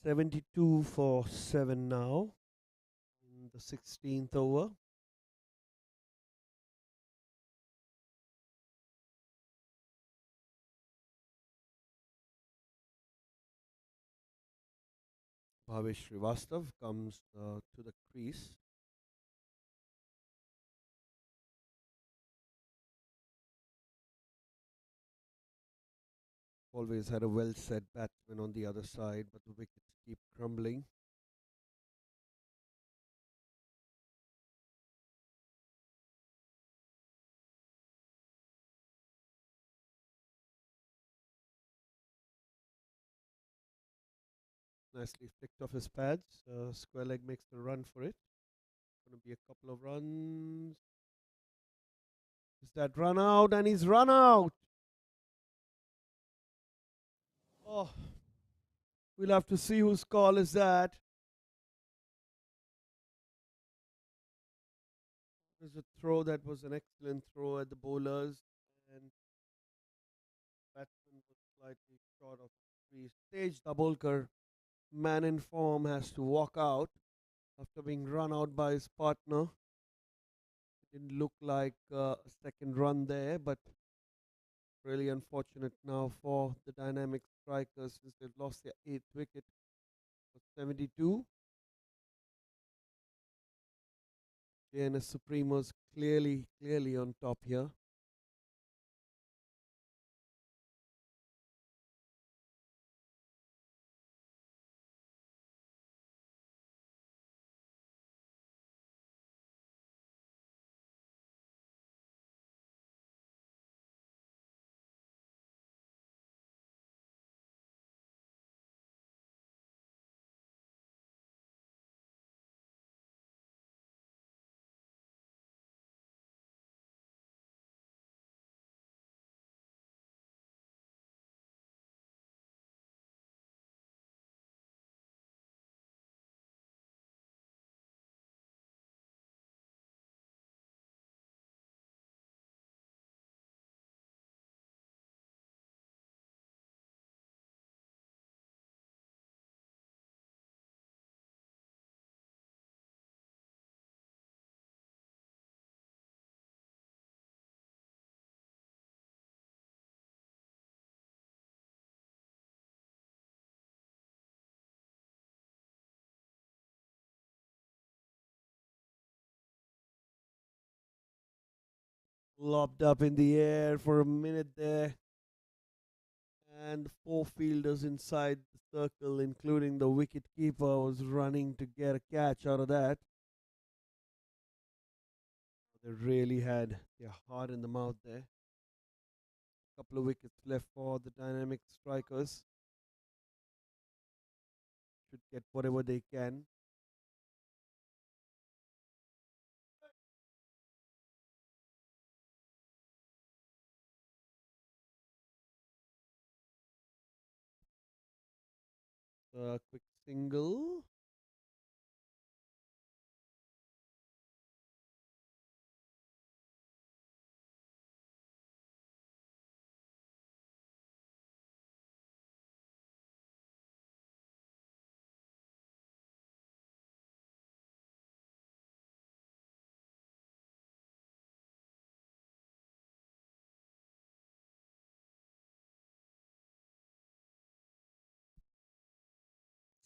$72 for 7 now in the 16th over. Bhavesh Srivastav comes to the crease. Always had a well set batsman on the other side, but the wickets keep crumbling. Nicely flicked off his pads. Square leg makes the run for it. Going to be a couple of runs. Is that run out? And he's run out. Oh, we'll have to see whose call is that. There's a throw that was an excellent throw at the bowlers, and batsman was slightly short of the crease. Tej Dabholkar, man in form, has to walk out after being run out by his partner. It didn't look like a second run there, but really unfortunate now for the dynamic strikers since they've lost their 8th wicket for 72. Jns Supremos clearly on top here. Lobbed up in the air for a minute there. And the 4 fielders inside the circle, including the wicket keeper, was running to get a catch out of that. They really had their heart in the mouth there. A couple of wickets left for the dynamic strikers. Should get whatever they can. Quick single.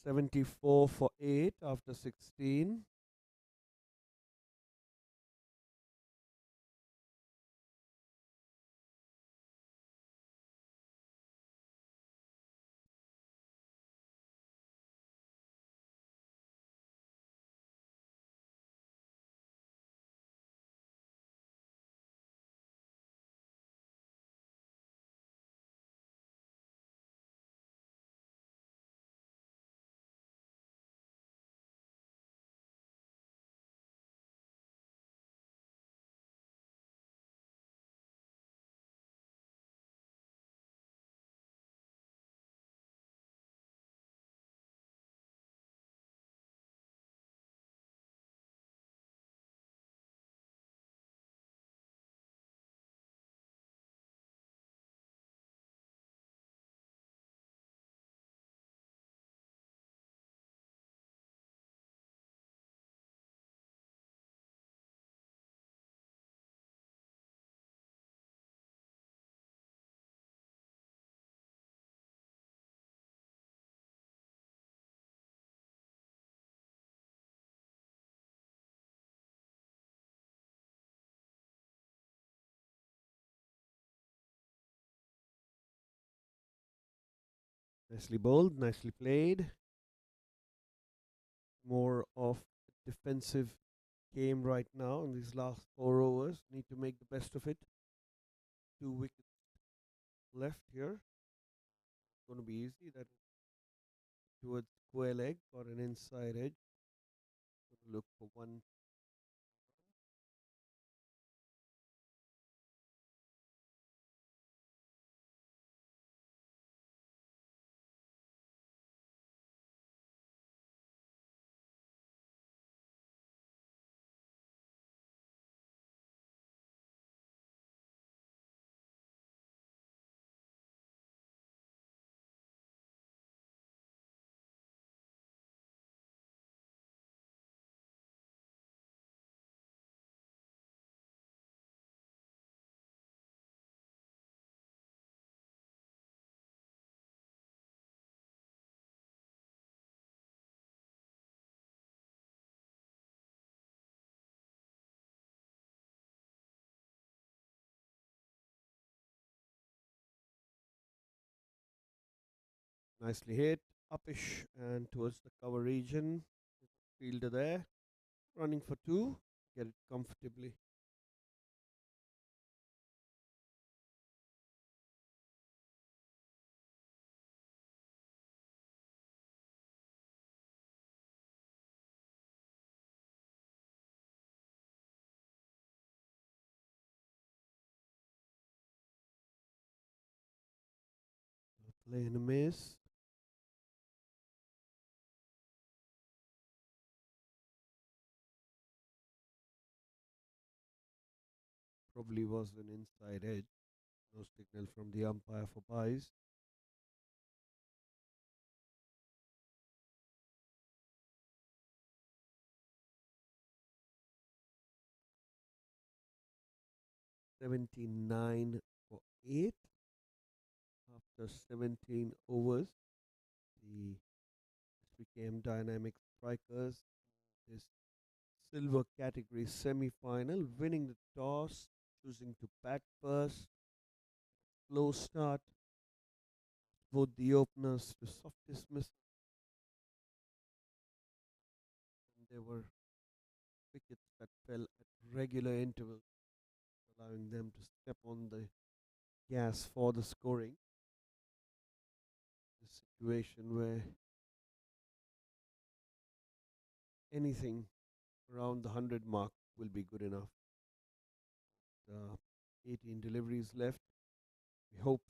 $74 for 8 after 16. Nicely bowled, nicely played. More of a defensive game right now in these last 4 overs. Need to make the best of it. 2 wickets left here. Going to be easy. That towards square leg or an inside edge. Look for one. Nicely hit. Upish and towards the cover region. Fielder there. Running for two. Get it comfortably. Play and a miss. Probably was an inside edge. No signal from the umpire for buys. $79 for 8 after 17 overs. The Svkm Dynamic Strikers, this silver category semi-final, winning the toss, choosing to bat first. Slow start. Both the openers to soft dismiss. And there were wickets that fell at regular intervals, allowing them to step on the gas for the scoring. A situation where anything around the 100 mark will be good enough. 18 deliveries left. We hope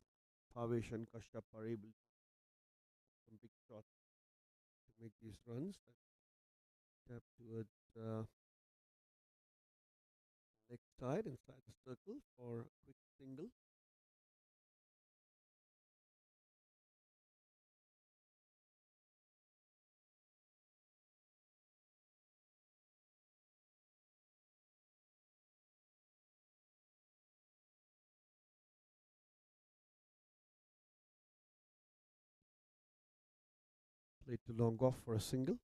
Pavesh and Kashyap are able to some big shots to make these runs. Tap towards leg side inside the circle for a quick single. Played to long off for a single.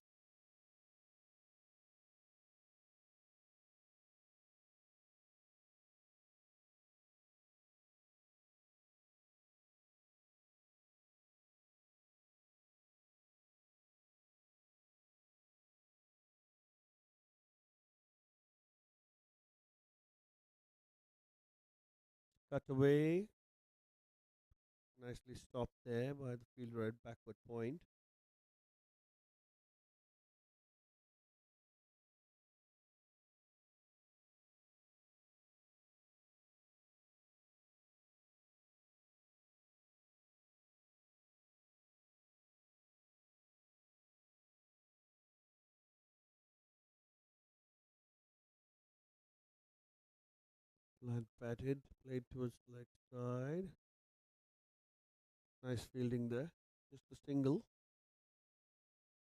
Cut away. Nicely stopped there by the fielder at backward point. Plant batted, played towards the leg side. Nice fielding there. Just a single.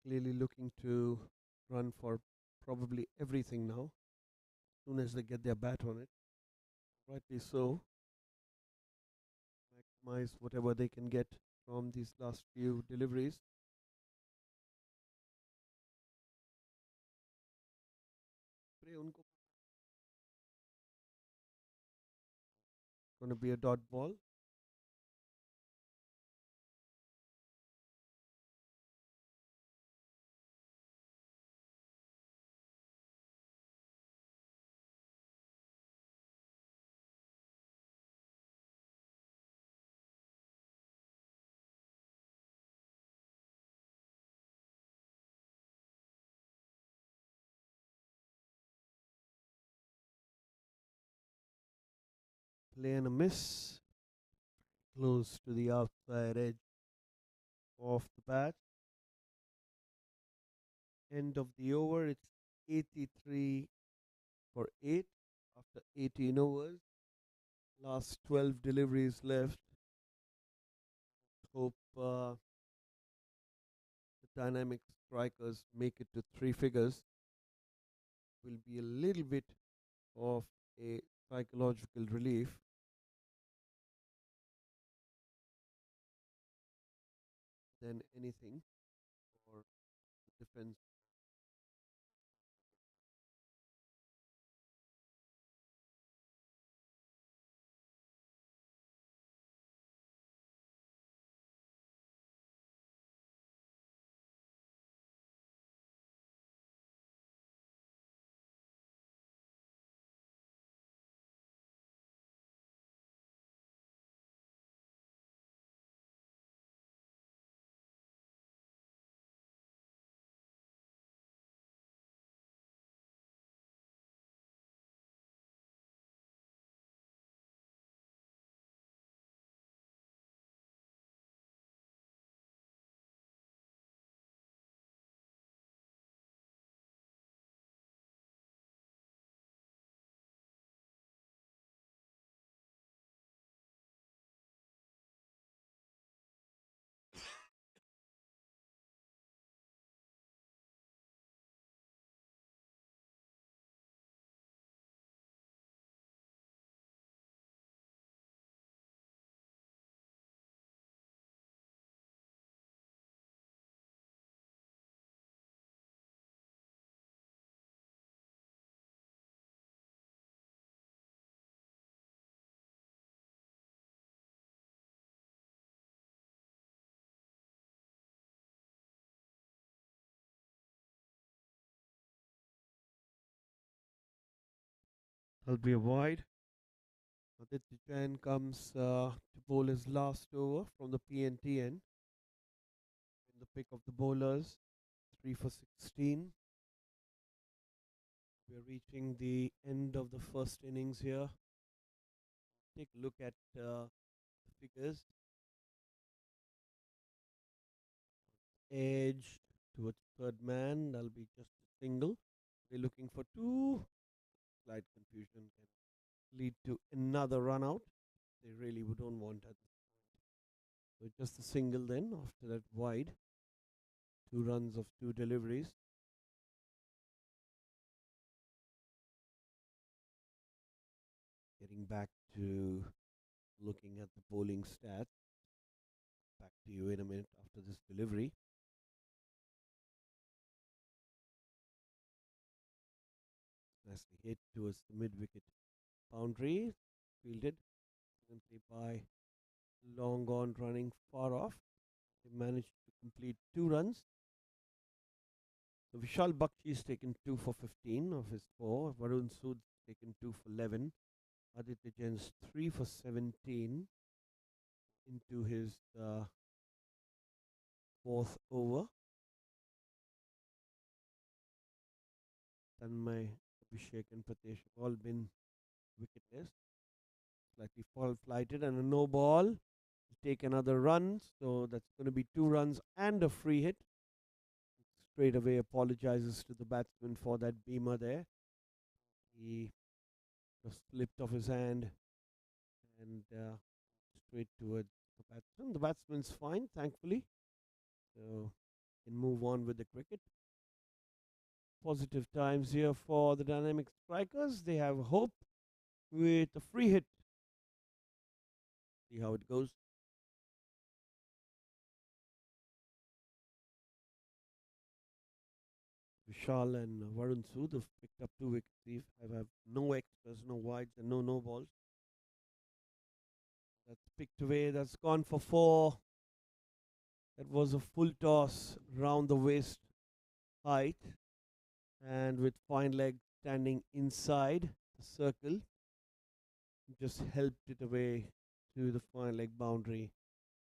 Clearly looking to run for probably everything now. As soon as they get their bat on it. Rightly so. Maximize whatever they can get from these last few deliveries. Going to be a dot ball. play and a miss. Close to the outside edge of the bat. End of the over. It's 83 for 8 after 18 overs. Last 12 deliveries left. Hope the dynamic strikers make it to three figures. Will be a little bit of a psychological relief. Than anything for defense. That'll be a wide. Aditya Jain comes to bowl his last over from the PNT end. In the pick of the bowlers, 3 for 16. We're reaching the end of the first innings here. Take a look at the figures. Edge towards third man. That'll be just a single. We're looking for two. Slight confusion can lead to another run out. They really don't want at this point. So just a single then after that wide. 2 runs of 2 deliveries. Getting back to looking at the bowling stats. Back to you in a minute after this delivery. Nicely hit towards the mid-wicket boundary. Fielded simply by long gone running far off. They managed to complete 2 runs. So Vishal Bakshi's taken 2 for 15 of his 4. Varun Sood's taken 2 for 11. Aditya Jain's 3 for 17 into his 4th over. Tanmay, Abhishek and Pratesh have all been wicketless. Slightly fall flighted and a no ball. Take another run. So that's going to be 2 runs and a free hit. Straight away apologizes to the batsman for that beamer there. He just slipped off his hand and straight towards the batsman. The batsman's fine, thankfully. So can move on with the cricket. Positive times here for the dynamic strikers. They have hope with a free hit. See how it goes. Vishal and Varun Sood have picked up 2 wickets. Have no extras, no wides, and no no balls. That's picked away. That's gone for 4. That was a full toss round the waist height, and with fine leg standing inside the circle, just helped it away to the fine leg boundary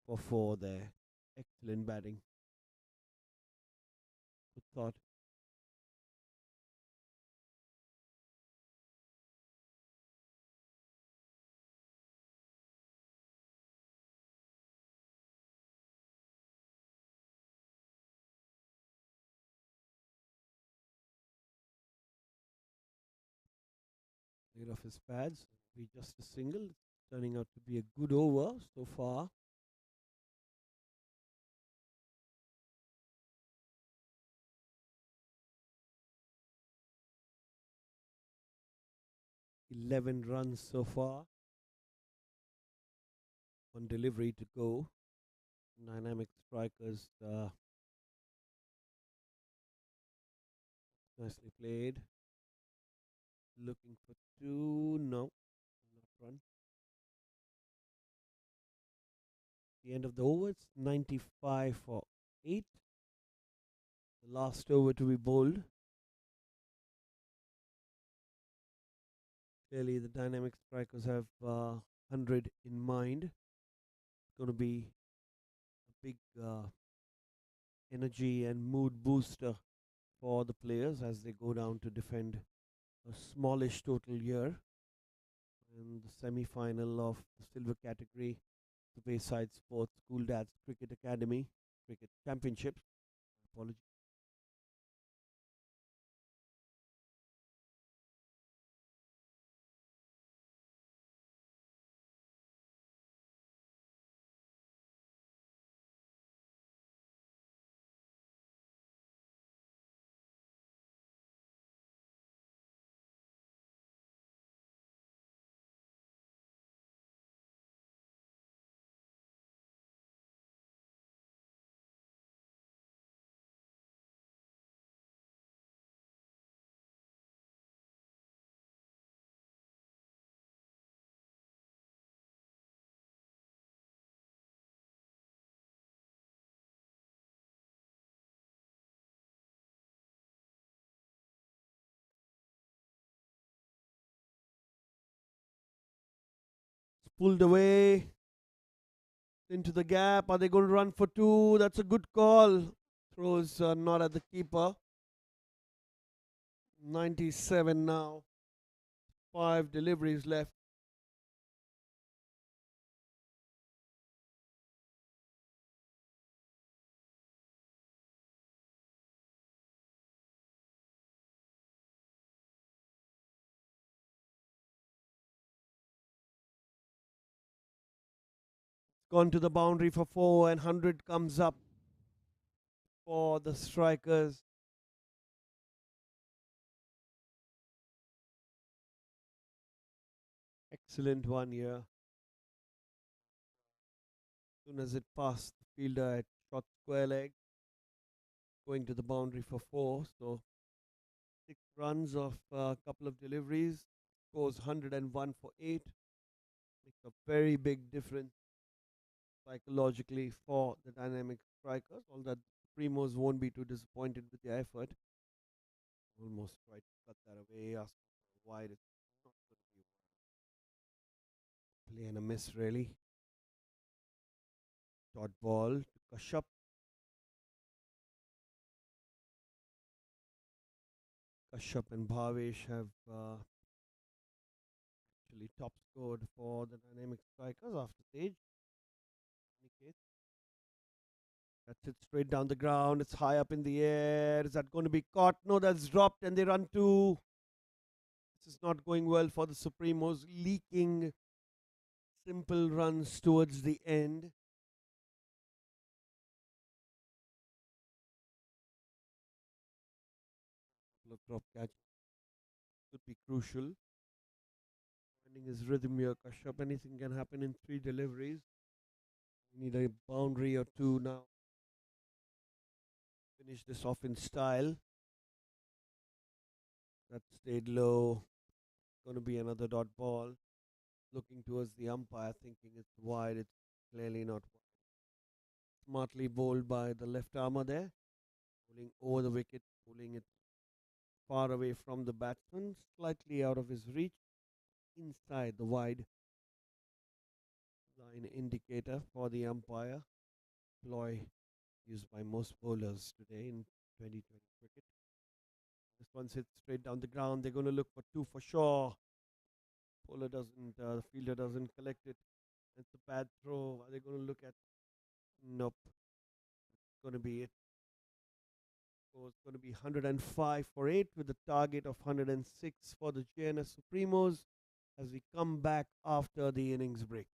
for 4 there. Excellent batting. Good thought. Clear off his pads. Be just a single. It's turning out to be a good over so far. $11 runs so far. One delivery to go. Dynamic strikers. Nicely played. Looking for two. No, not run. The end of the over. It's 95 for 8. The last over to be bowled. Clearly, the dynamic strikers have 100 in mind. It's going to be a big energy and mood booster for the players as they go down to defend a smallish total year in the semi-final of the silver category, the Bayside Sports School Dads Cricket Academy Cricket Championships. Apologies. It's pulled away into the gap. Are they going to run for two? That's a good call. Throws not at the keeper. 97 now. 5 deliveries left. Gone to the boundary for 4 and 100 comes up for the strikers. Excellent one here. As soon as it passed the fielder at short square leg, going to the boundary for 4. So 6 runs of a couple of deliveries, scores 101 for 8. Makes a very big difference psychologically for the dynamic strikers. All that Primos won't be too disappointed with their effort. Almost tried to cut that away, ask for wide. It's not going to be play and a miss really. Dot ball to Kashyap. Kashyap and Bhavesh have actually top scored for the dynamic strikers after stage. That's it straight down the ground. It's high up in the air. Is that going to be caught? No, that's dropped and they run 2. This is not going well for the Supremos. Leaking simple runs towards the end. Drop catch could be crucial. Finding his rhythm here, Kashyap. Anything can happen in 3 deliveries. We need a boundary or 2 now. Finish this off in style. That stayed low. Going to be another dot ball. Looking towards the umpire, thinking it's wide. It's clearly not wide. Smartly bowled by the left armour there. Bowling over the wicket, pulling it far away from the batsman, slightly out of his reach, inside the wide line indicator for the umpire. Ploy used by most bowlers today in 2020 cricket. This one's hit straight down the ground. They're going to look for 2 for sure. Bowler doesn't, the fielder doesn't collect it. It's a bad throw. Are they going to look at? Nope. It's going to be it. It's going to be 105 for 8 with the target of 106 for the Jns Supremos as we come back after the innings break.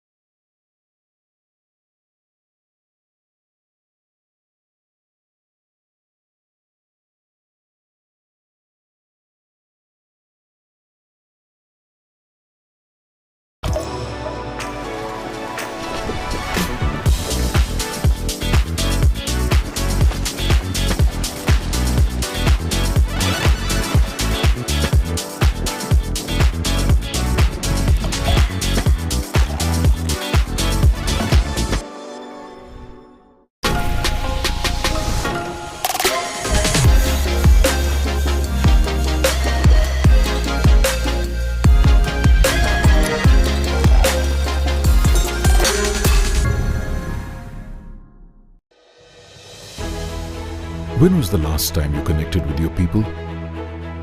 When was the last time you connected with your people?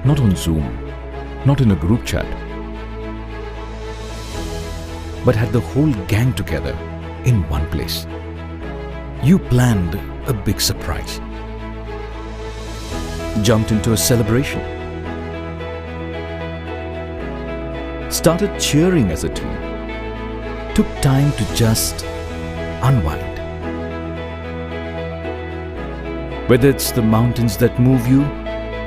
Not on Zoom, not in a group chat, but had the whole gang together in one place. You planned a big surprise, jumped into a celebration, started cheering as a team, took time to just unwind. Whether it's the mountains that move you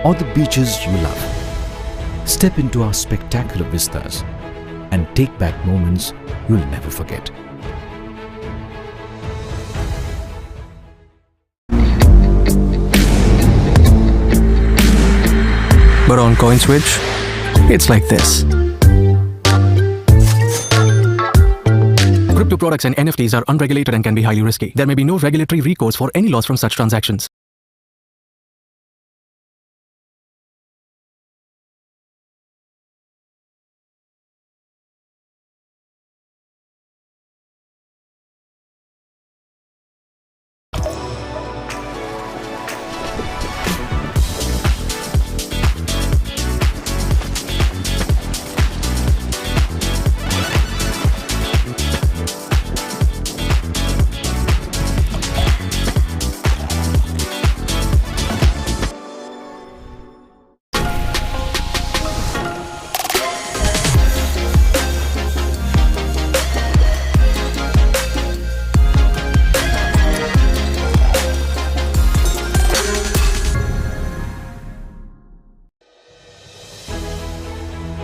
or the beaches you love, step into our spectacular vistas and take back moments you'll never forget. But on Coin Switch, it's like this. Crypto products and NFTs are unregulated and can be highly risky. There may be no regulatory recourse for any loss from such transactions.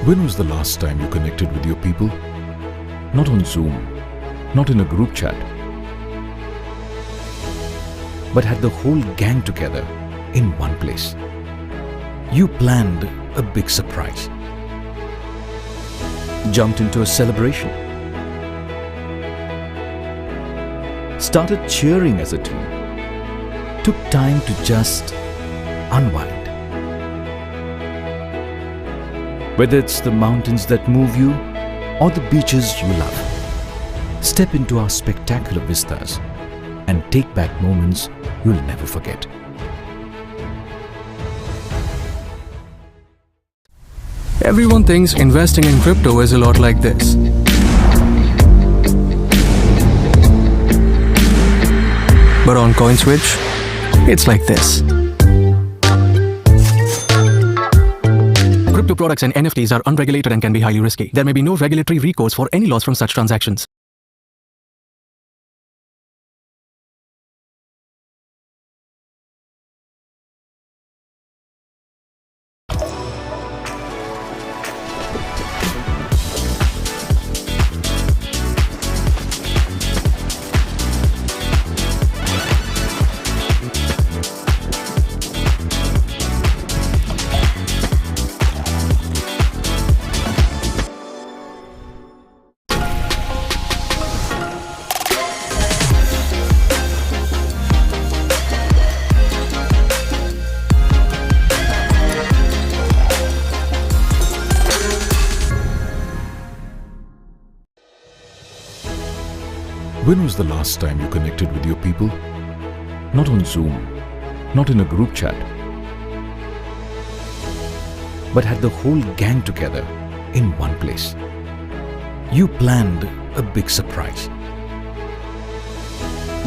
When was the last time you connected with your people? Not on Zoom, not in a group chat, but had the whole gang together in one place. You planned a big surprise, jumped into a celebration, started cheering as a team, took time to just unwind. Whether it's the mountains that move you or the beaches you love, step into our spectacular vistas and take back moments you'll never forget. Everyone thinks investing in crypto is a lot like this. But on Coin Switch, it's like this. Crypto products and NFTs are unregulated and can be highly risky. There may be no regulatory recourse for any loss from such transactions. When was the last time you connected with your people? Not on Zoom, not in a group chat, but had the whole gang together in one place. You planned a big surprise,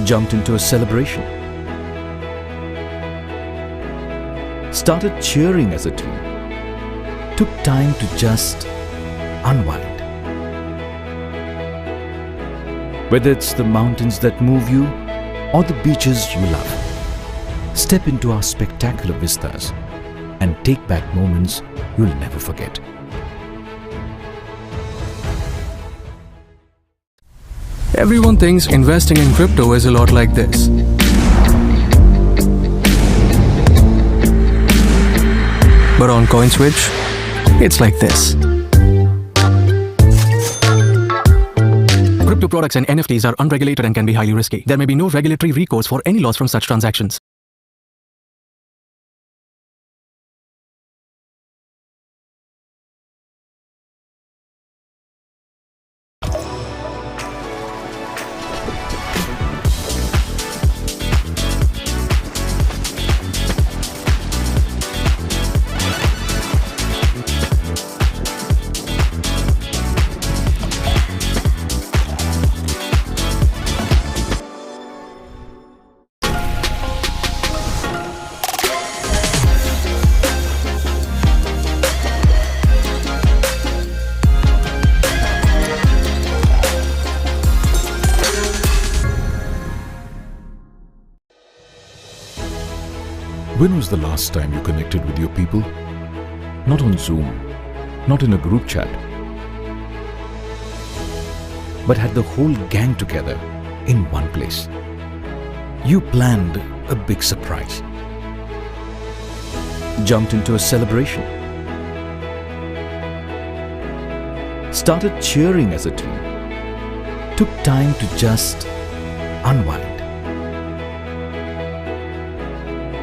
jumped into a celebration, started cheering as a team, took time to just unwind. Whether it's the mountains that move you or the beaches you love, step into our spectacular vistas and take back moments you'll never forget. Everyone thinks investing in crypto is a lot like this. But on CoinSwitch, it's like this. Crypto products and NFTs are unregulated and can be highly risky. There may be no regulatory recourse for any loss from such transactions. When was the last time you connected with your people? Not on Zoom, not in a group chat, but had the whole gang together in one place. You planned a big surprise, jumped into a celebration, started cheering as a team, took time to just unwind.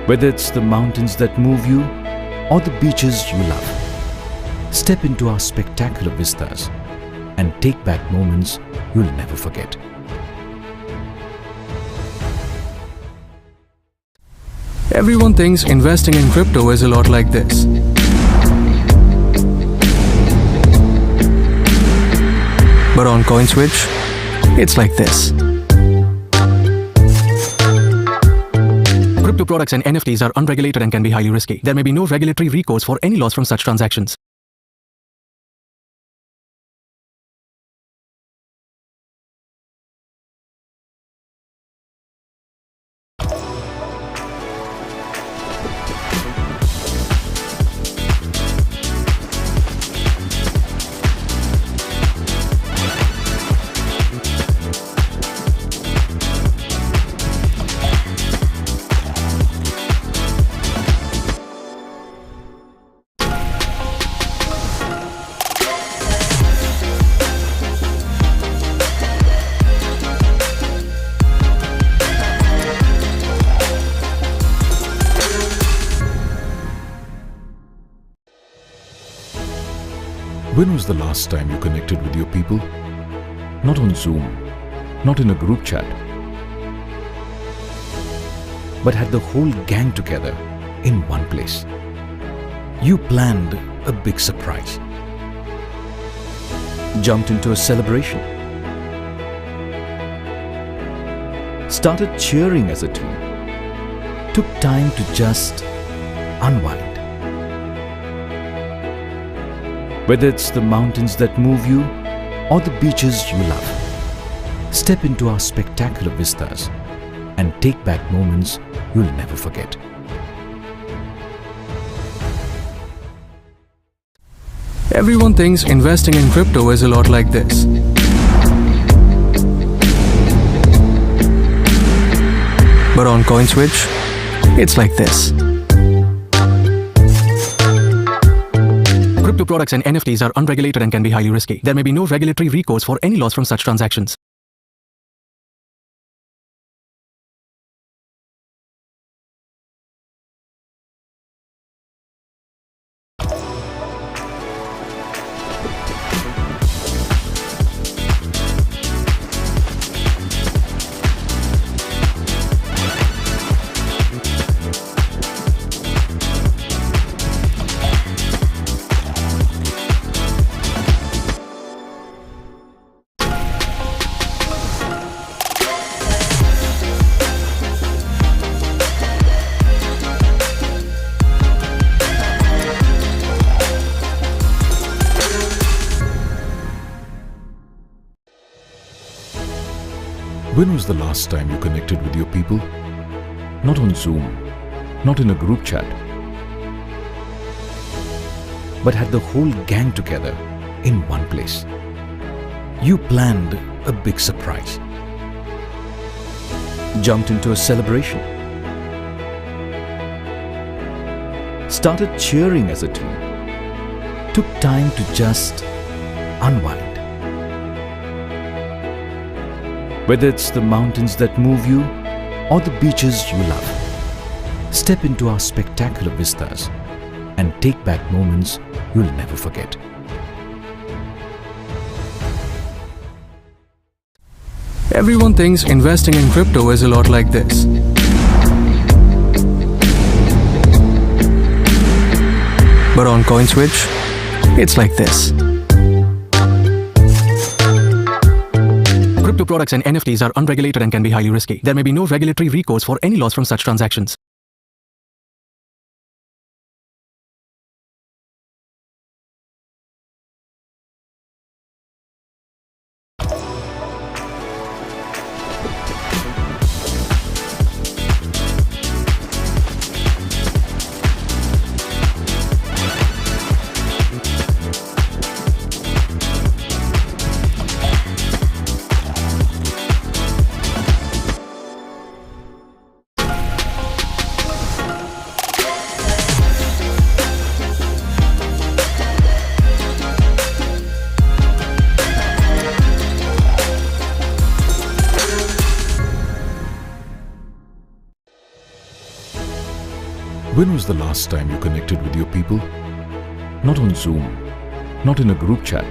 Whether it's the mountains that move you or the beaches you love, step into our spectacular vistas and take back moments you'll never forget. Everyone thinks investing in crypto is a lot like this. But on CoinSwitch, it's like this. Crypto products and NFTs are unregulated and can be highly risky. There may be no regulatory recourse for any loss from such transactions. When was the last time you connected with your people? Not on Zoom, not in a group chat, but had the whole gang together in one place. You planned a big surprise, jumped into a celebration, started cheering as a team, took time to just unwind. Whether it's the mountains that move you or the beaches you love, step into our spectacular vistas and take back moments you'll never forget. Everyone thinks investing in crypto is a lot like this. But on CoinSwitch, it's like this. Crypto products and NFTs are unregulated and can be highly risky. There may be no regulatory recourse for any loss from such transactions. When was the last time you connected with your people? Not on Zoom, not in a group chat, but had the whole gang together in one place. You planned a big surprise, jumped into a celebration, started cheering as a team, took time to just unwind. Whether it's the mountains that move you or the beaches you love, step into our spectacular vistas and take back moments you'll never forget. Everyone thinks investing in crypto is a lot like this. But on CoinSwitch, it's like this. Crypto products and NFTs are unregulated and can be highly risky. There may be no regulatory recourse for any loss from such transactions. When was the last time you connected with your people? Not on Zoom, not in a group chat,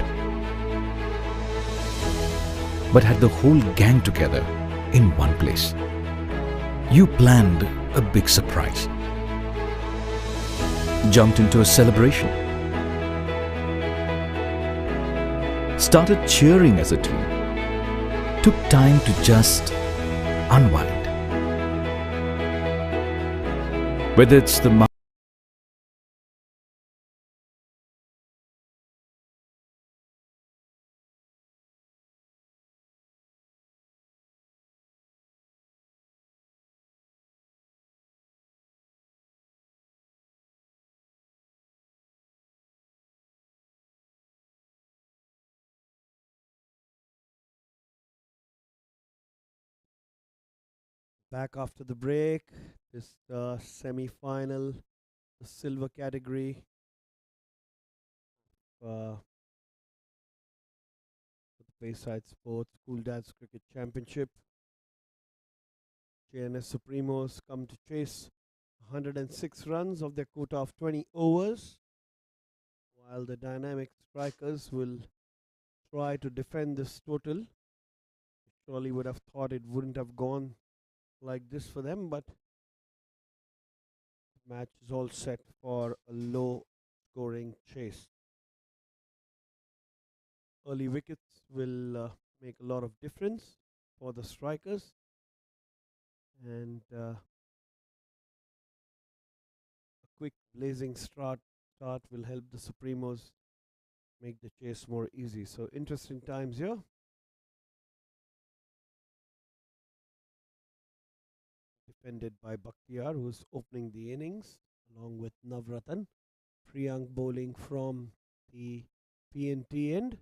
but had the whole gang together in one place. You planned a big surprise, jumped into a celebration, started cheering as a team, took time to just unwind. Whether it's the Back after the break. This semi-final, the silver category for the Bayside Sports School Dads Cricket Championship. Jns Supremos come to chase 106 runs of their quota of 20 overs, while the dynamic strikers will try to defend this total. Surely would have thought it wouldn't have gone like this for them, but the match is all set for a low scoring chase. Early wickets will make a lot of difference for the strikers, and a quick blazing start will help the Supremos make the chase more easy. So interesting times here. Defended by Bakhtiar, who's opening the innings along with Navratan. Priyank bowling from the PNT end.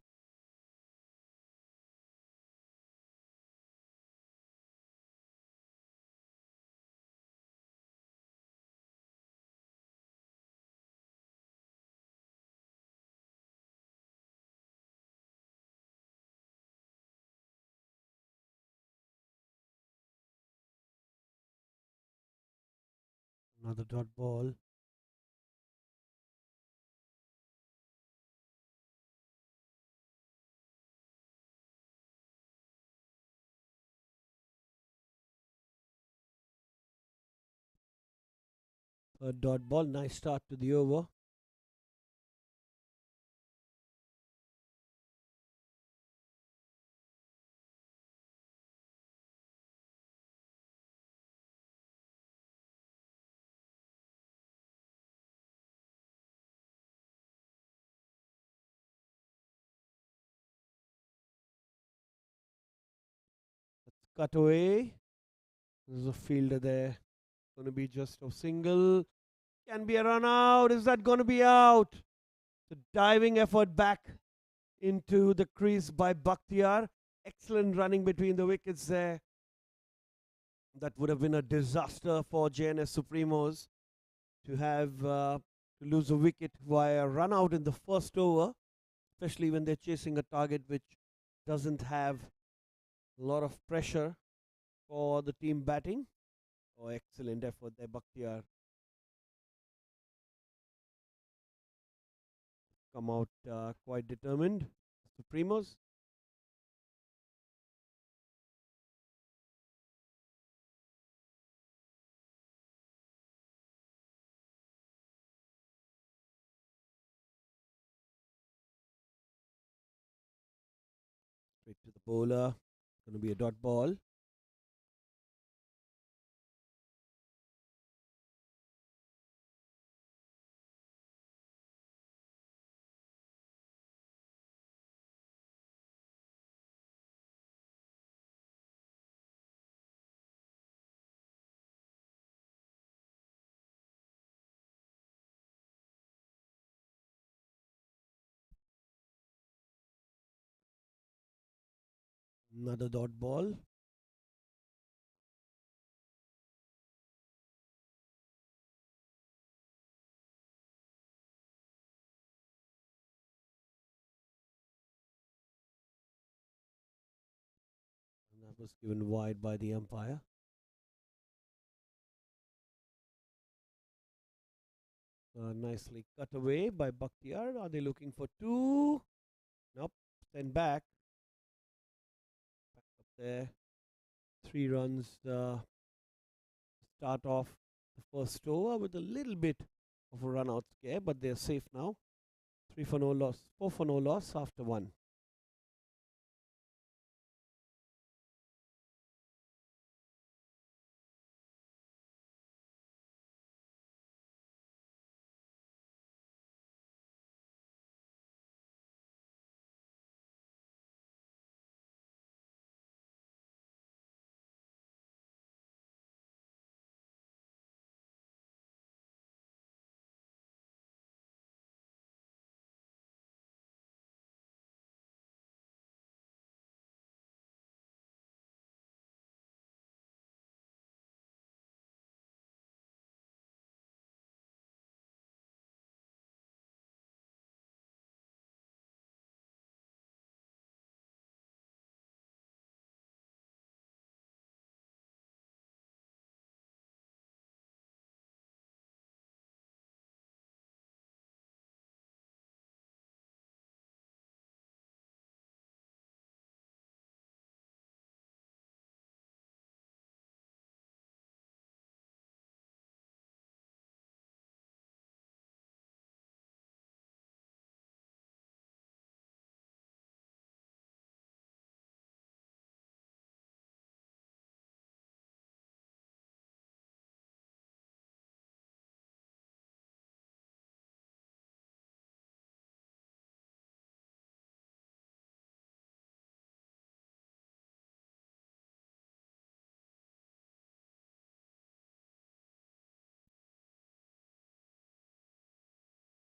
Another dot ball. Third dot ball. Nice start to the over. cut away. There's a fielder there. Going to be just a single. Can be a run out. Is that going to be out? The diving effort back into the crease by Bakhtiar. Excellent running between the wickets there. That would have been a disaster for Jns Supremos to have to lose a wicket via run out in the first over, especially when they're chasing a target which doesn't have a lot of pressure for the team batting. Oh, excellent effort there, Bakhtiar. Come out quite determined. Supremos. Straight to the bowler. Going to be a dot ball. Another dot ball. And that was given wide by the umpire. Nicely cut away by Bakhtiar. Are they looking for two? Nope. Send back. Back up there. 3 runs. Start off the first over with a little bit of a run out scare, but they're safe now. 3 for no loss. 4 for no loss after 1.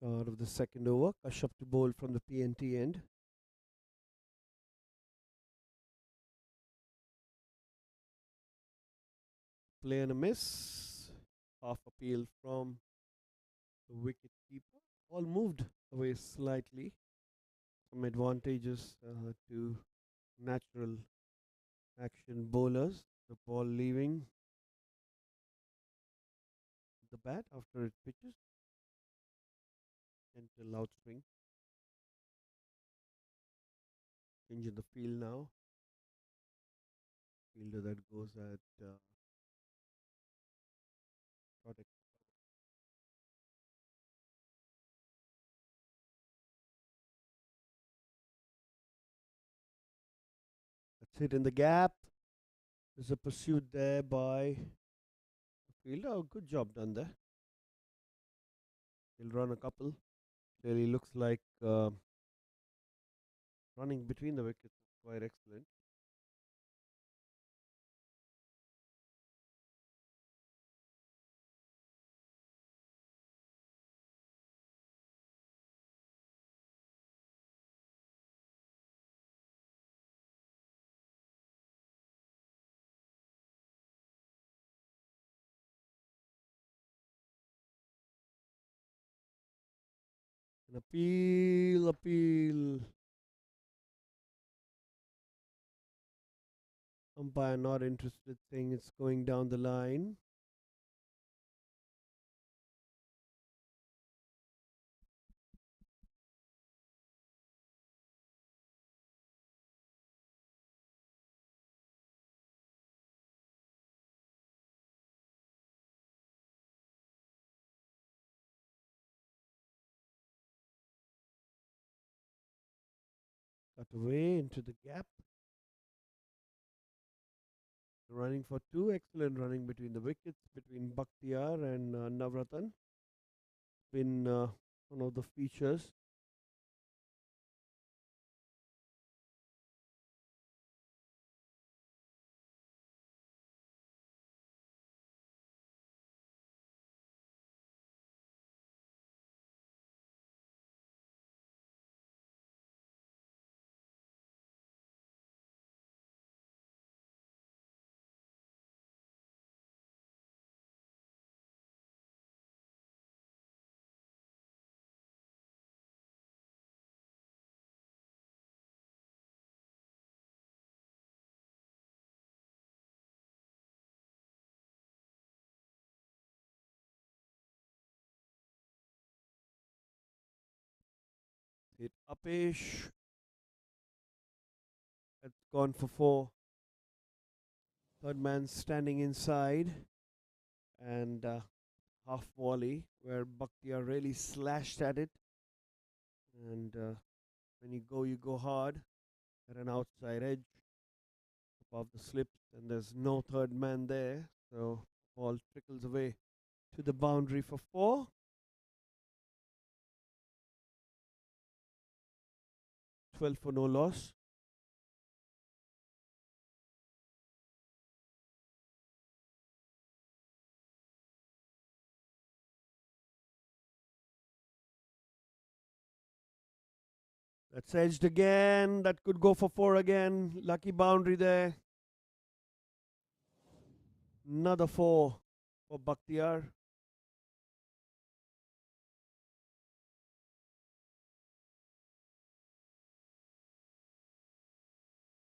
Out of the second over, Kashyap to bowl from the PNT end. Play and a miss. Half appeal from the wicket keeper. All moved away slightly. Some advantages to natural action bowlers. The ball leaving the bat after it pitches. Gentle out swing. Change in the field now. Fielder that goes at short. That's hit in the gap. There's a pursuit there by the fielder. Oh, good job done there. He'll run a couple. Clearly looks like running between the wickets is quite excellent. An appeal. Umpire not interested, saying it's going down the line. Cut away into the gap. Running for two. Excellent running between the wickets, between Bakhtiar and Navratan. Been one of the features. Hit upish. It's gone for four. Third man standing inside. And half volley where Bakhtiar really slashed at it. And when you go hard at an outside edge above the slips, and there's no third man there. So ball trickles away to the boundary for four. Twelve for no loss. That's edged again. That could go for four again. Lucky boundary there. Another four for Bakhtiar.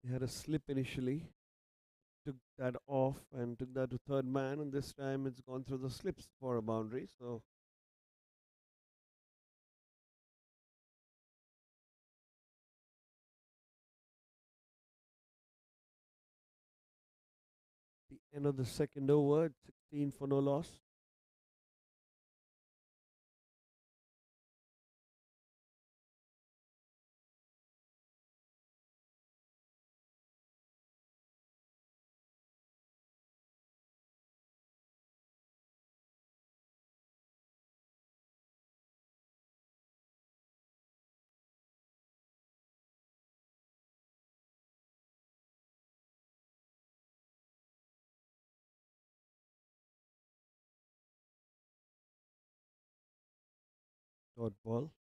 He had a slip initially. Took that off and took that to third man, and this time it's gone through the slips for a boundary. So the end of the second over, 16 for no loss. Dot ball.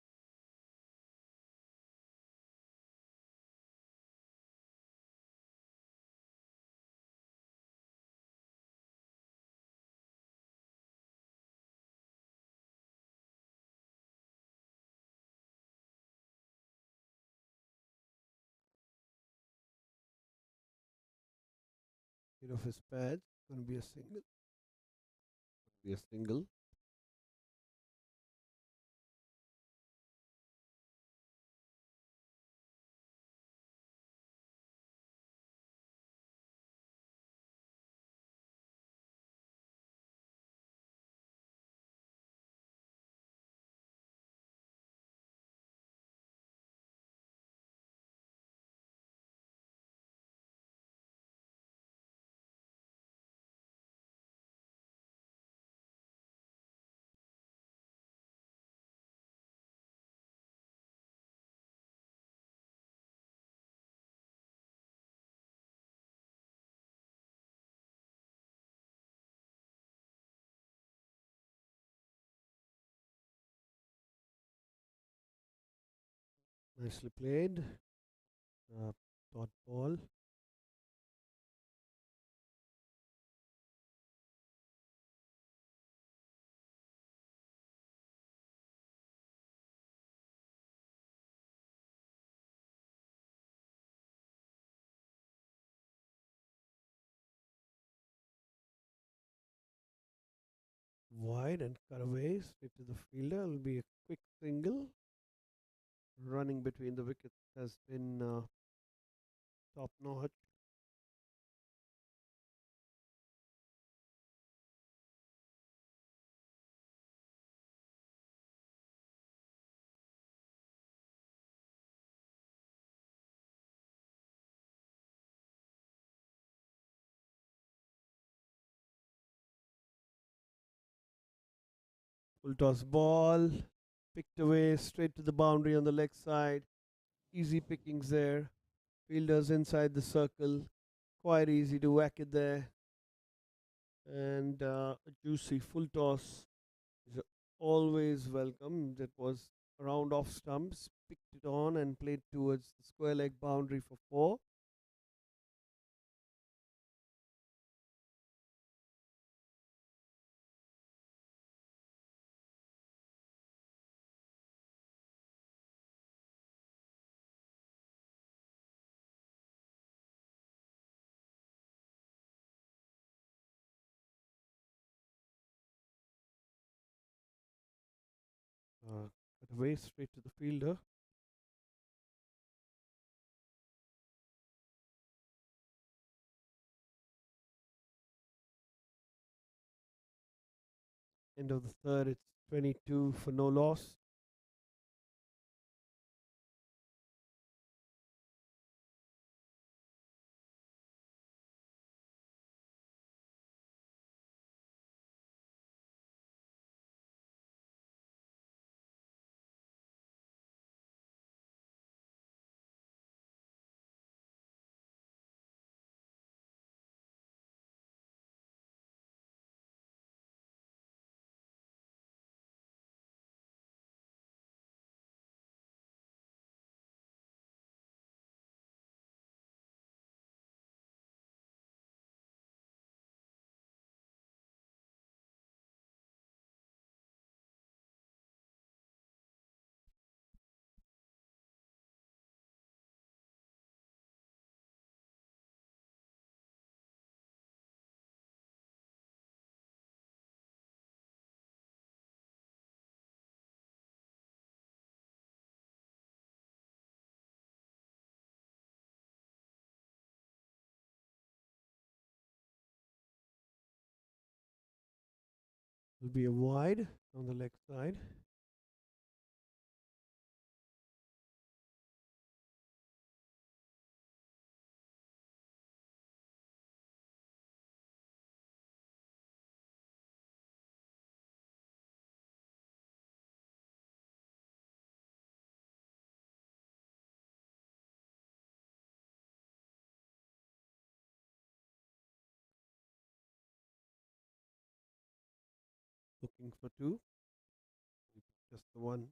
Hit off his pads. Going to be a single. Be a single. Nicely played. Dot ball. wide and cut away straight to the fielder. It'll be a quick single. Running between the wickets has been top notch. Full toss ball, picked away straight to the boundary on the leg side. Easy pickings there. Fielders inside the circle. Quite easy to whack it there. And a juicy full toss is always welcome. That was around off stumps, picked it on and played towards the square leg boundary for 4. Cut away straight to the fielder. End of the third, it's 22 for no loss. Will be a wide on the leg side. Looking for 2. Just the 1.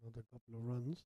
Another couple of runs.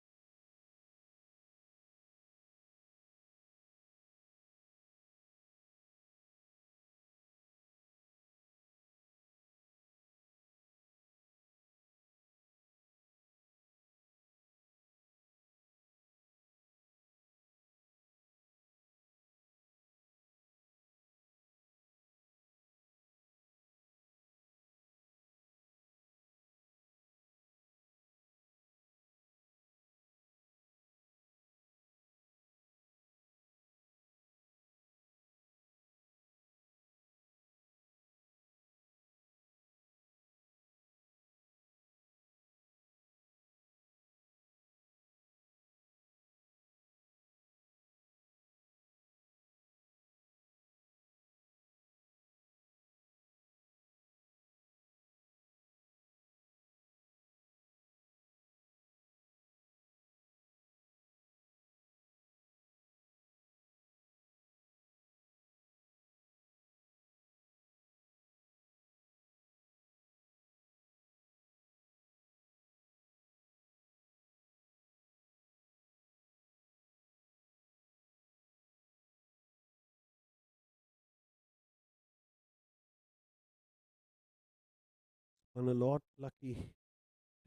On a lot. Lucky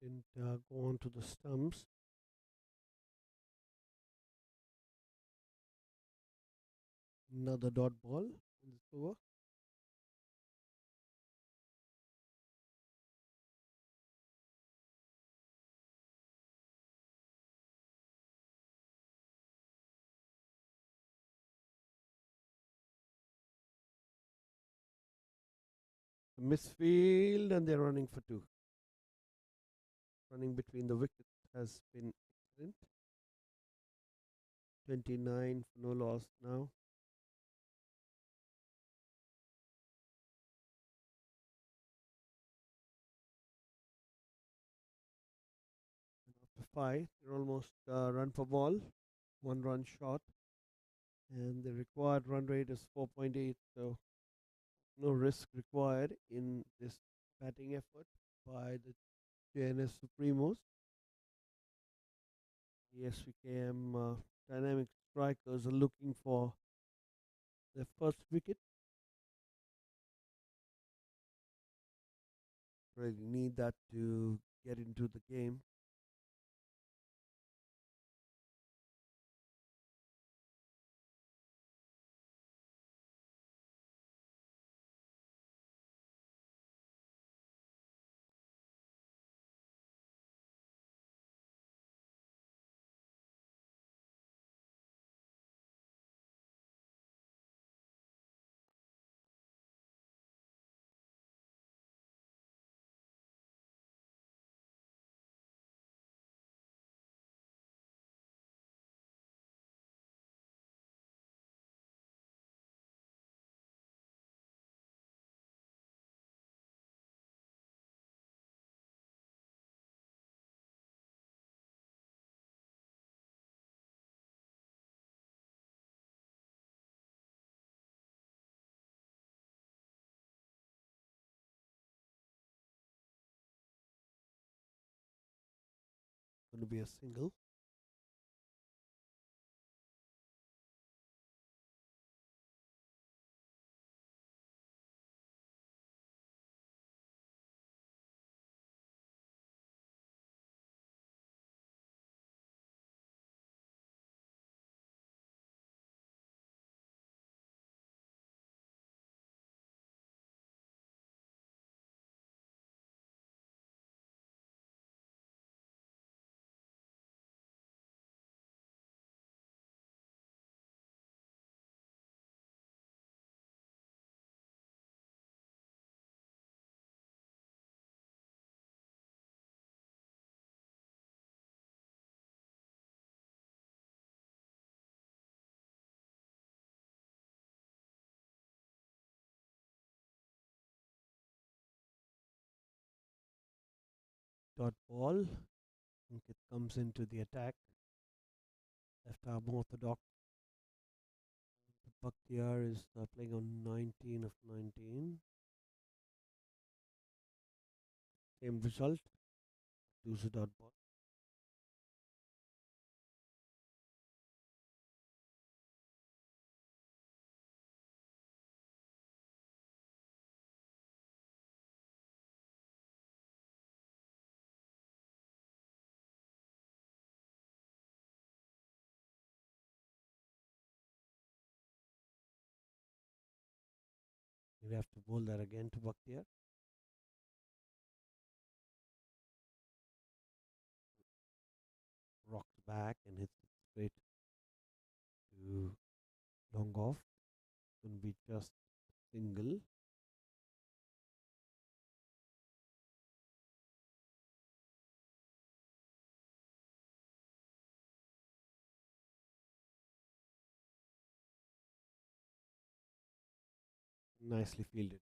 didn't go on to the stumps. Another dot ball in this over. Misfield, and they're running for two. Running between the wickets has been excellent. 29 for no loss now. After 5, they're almost run for ball. 1 run short. And the required run rate is 4.8. So no risk required in this batting effort by the Jns Supremos. The Svkm dynamic strikers are looking for their first wicket. Really need that to get into the game. Going to be a single. Dot ball. I think it comes into the attack. Left arm orthodox. Bakhtiar is playing on 19 of 19. Same result. Lose a dot ball. You have to bowl that again to Bakhtiar. Rocks back and hits it straight to long off. Going to be just single. Nicely fielded.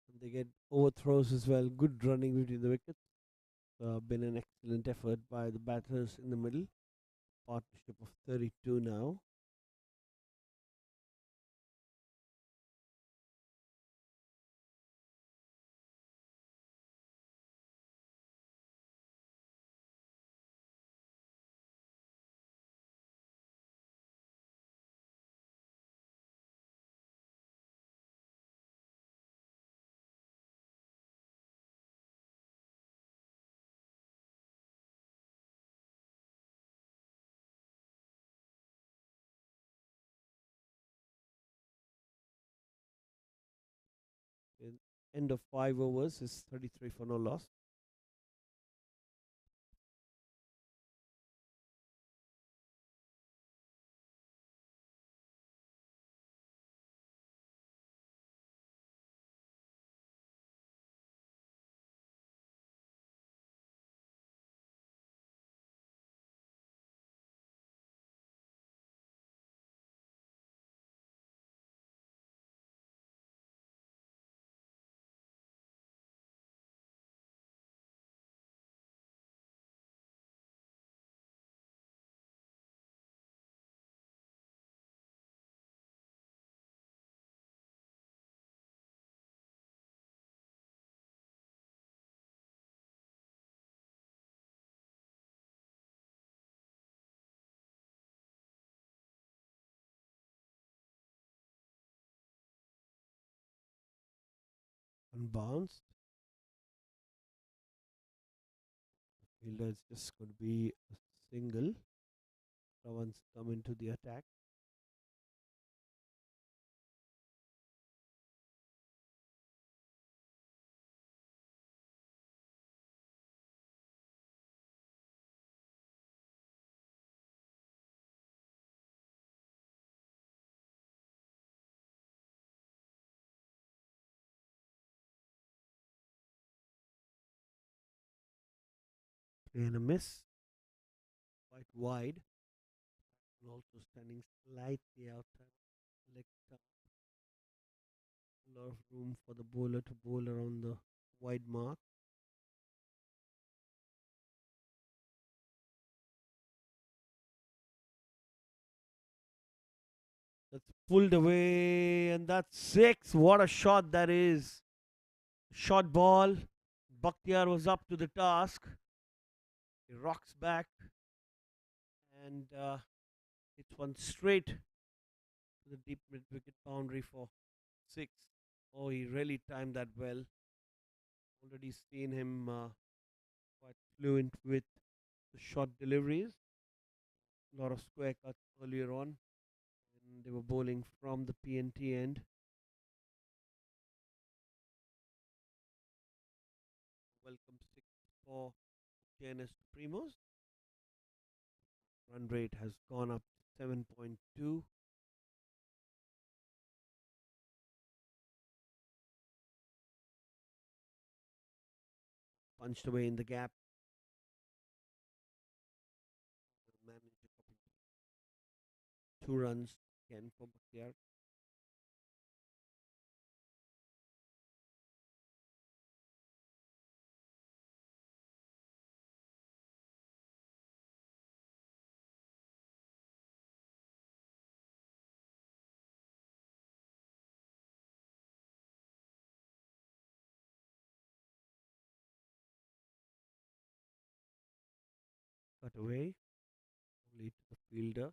And they get overthrows as well. Good running between the wickets. Been an excellent effort by the batters in the middle. Partnership of 32 now. end of 5 overs is 33 for no loss. Unbounced. Fielder is just going to be a single. Someone's come into the attack. And a miss. Quite wide. And also standing slightly outside. Leg top. A lot of room for the bowler to bowl around the wide mark. That's pulled away, and that's six. What a shot that is! Short ball. Bakhtiar was up to the task. He rocks back and hits one straight to the deep mid wicket boundary for six. Oh, he really timed that well. Already seen him quite fluent with the short deliveries. A lot of square cuts earlier on, and they were bowling from the PNT end. Welcome six for Jns Supremos. Run rate has gone up to 7.2. Punched away in the gap. Managed a couple, 2 runs again for Bakhtiar. Cut away. Only to the fielder.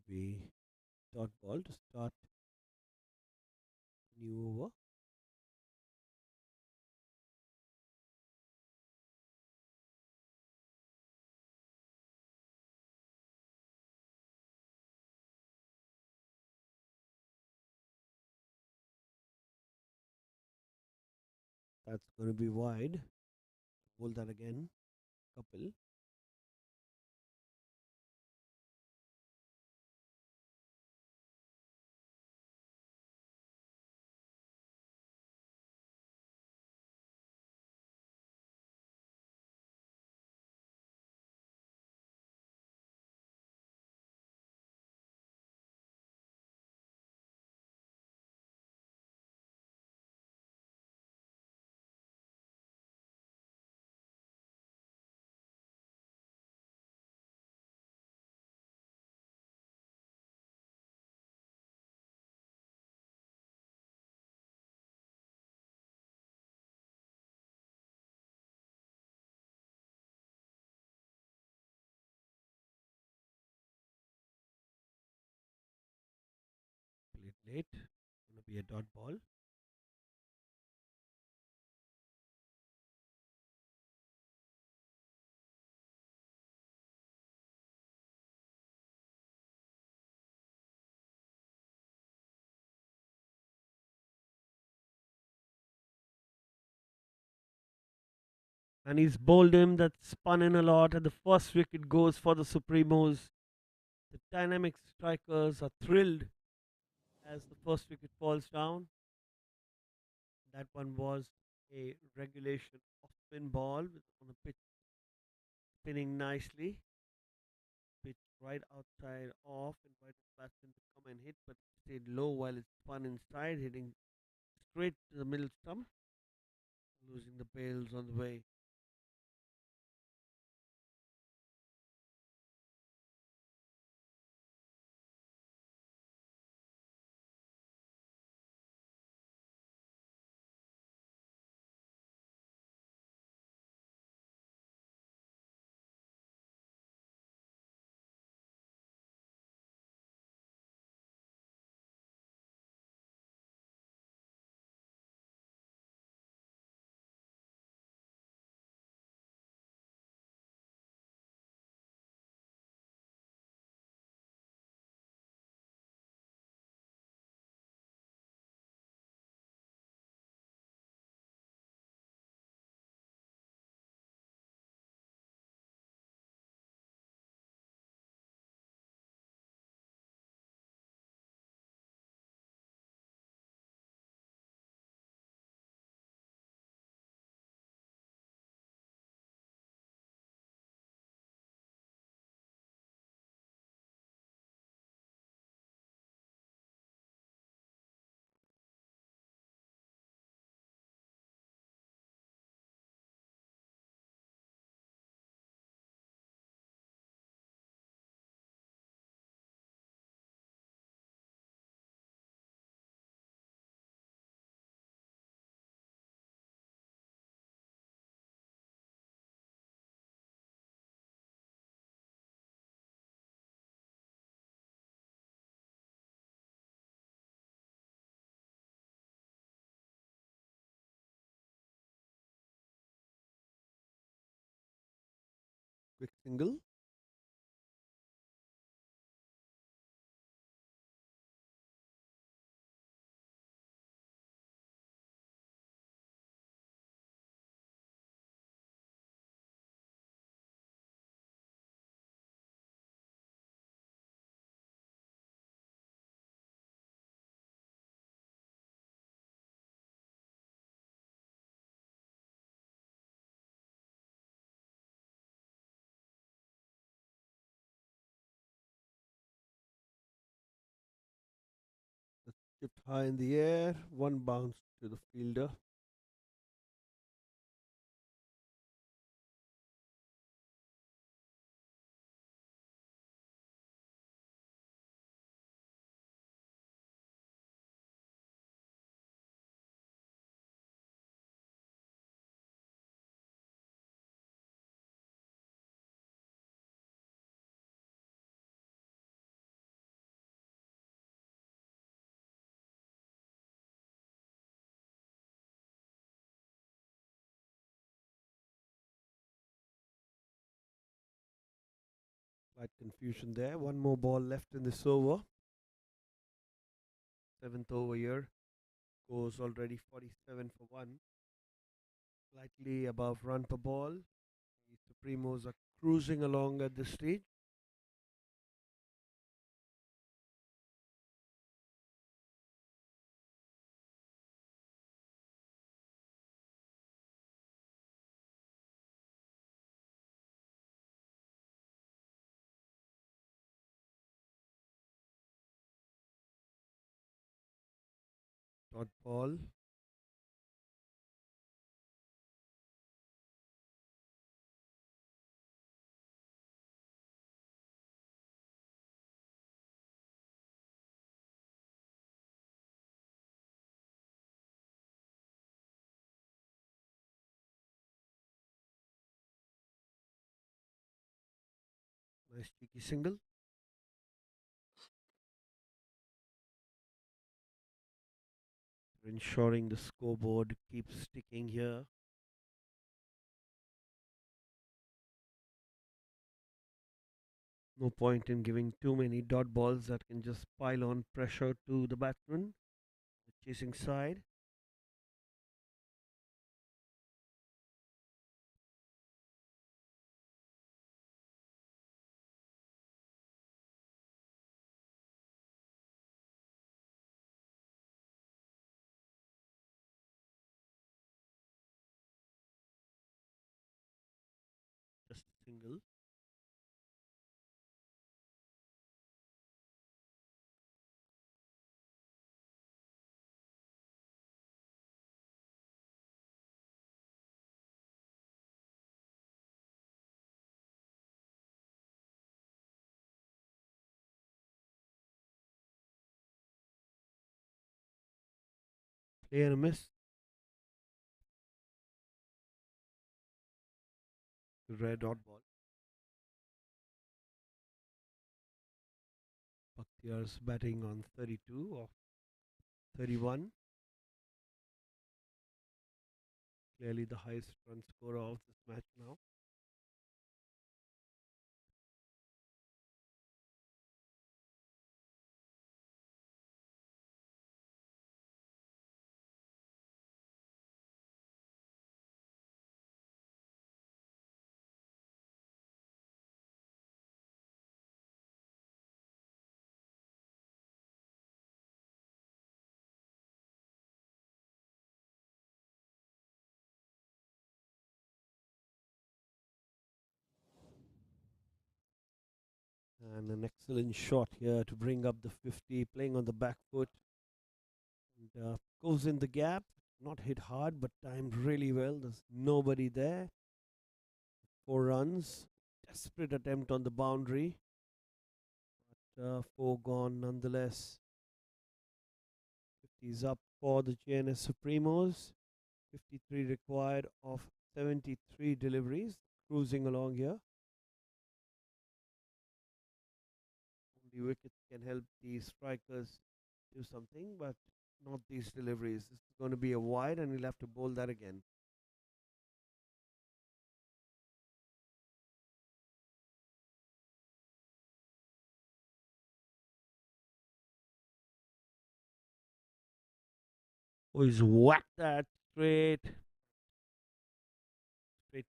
be dot ball to start new over. That's going to be wide. Hold that again. Couple. Play it late. Going to be a dot ball. And he's bowled him. That spun in a lot. And the first wicket goes for the Supremos. The dynamic strikers are thrilled as the first wicket falls down. That one was a regulation off spin ball on a pitch spinning nicely. Pitch right outside off, invited batsman to come and hit, but stayed low while it spun inside, hitting straight to the middle stump, losing the bails on the way. Quick single. Chipped high in the air. One bounce to the fielder. confusion there. One more ball left in this over. 7th over here. Goes already 47 for 1. Slightly above run per ball. The Supremos are cruising along at this stage. Dot ball. Nice cheeky single. Ensuring the scoreboard keeps ticking here. No point in giving too many dot balls that can just pile on pressure to the batsman, the chasing side. Just a single. Play and a miss. Red dot ball. Bakhtiar's batting on 32 or 31. Clearly the highest run scorer of this match now. And an excellent shot here to bring up the 50, playing on the back foot. And goes in the gap, not hit hard, but timed really well. There's nobody there. 4 runs, desperate attempt on the boundary, but 4 gone nonetheless. 50 is up for the Jns Supremos. 53 required of 73 deliveries, cruising along here. Only wickets can help the strikers do something, but not these deliveries. This is going to be a wide, and he'll have to bowl that again. Oh, he's whacked that straight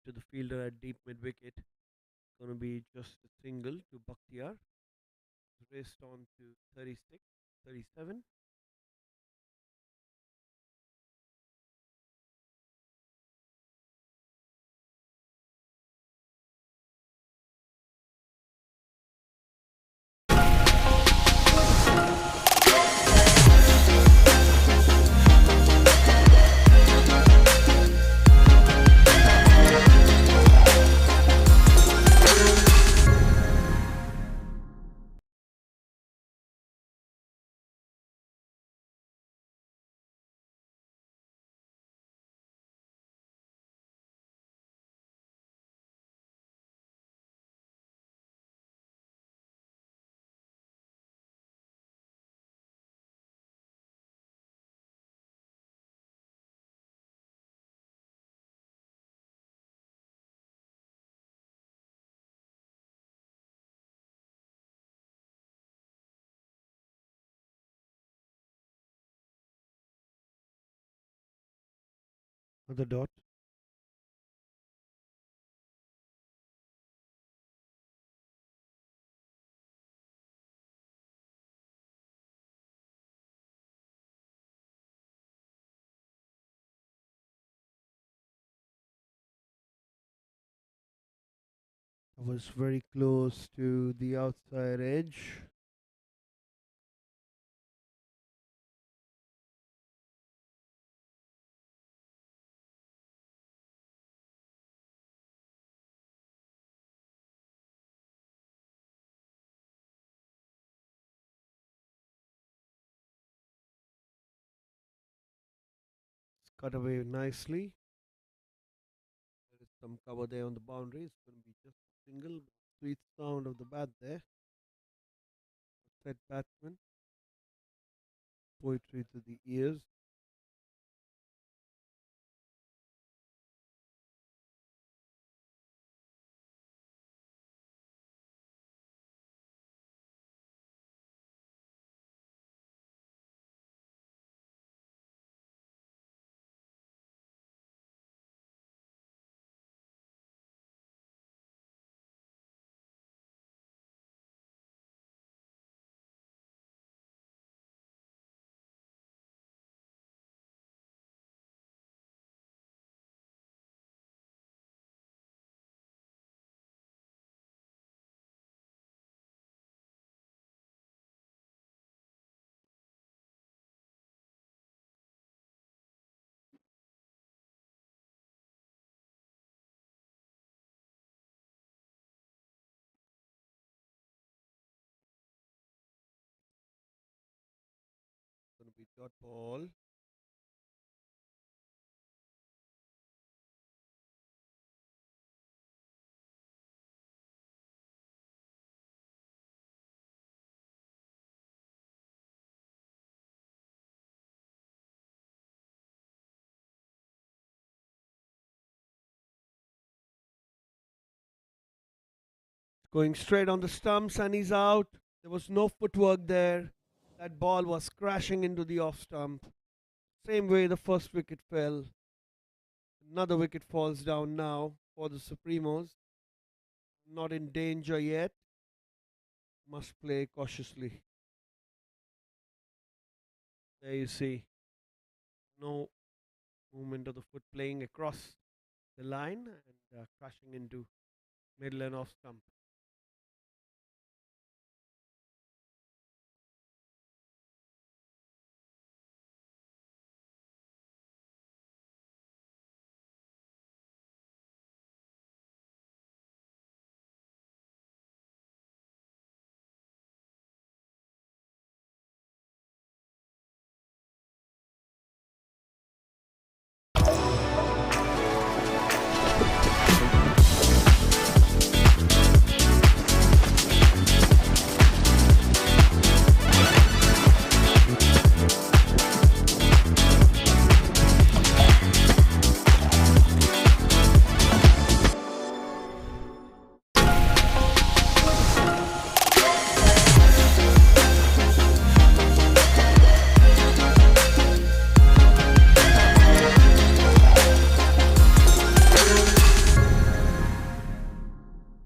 to the fielder at deep mid wicket. Going to be just a single to Bakhtiar. Raced on to 36, 37. Another dot. I was very close to the outside edge. Cut away nicely. There is some cover there on the boundary. It's going to be just a single. Sweet sound of the bat there. Set batsman. Poetry to the ears. Going to be dot ball. Going straight on the stumps and he's out. There was no footwork there. That ball was crashing into the off stump. Same way the first wicket fell. Another wicket falls down now for the Supremos. Not in danger yet. Must play cautiously. There you see. No movement of the foot playing across the line and crashing into middle and off stump.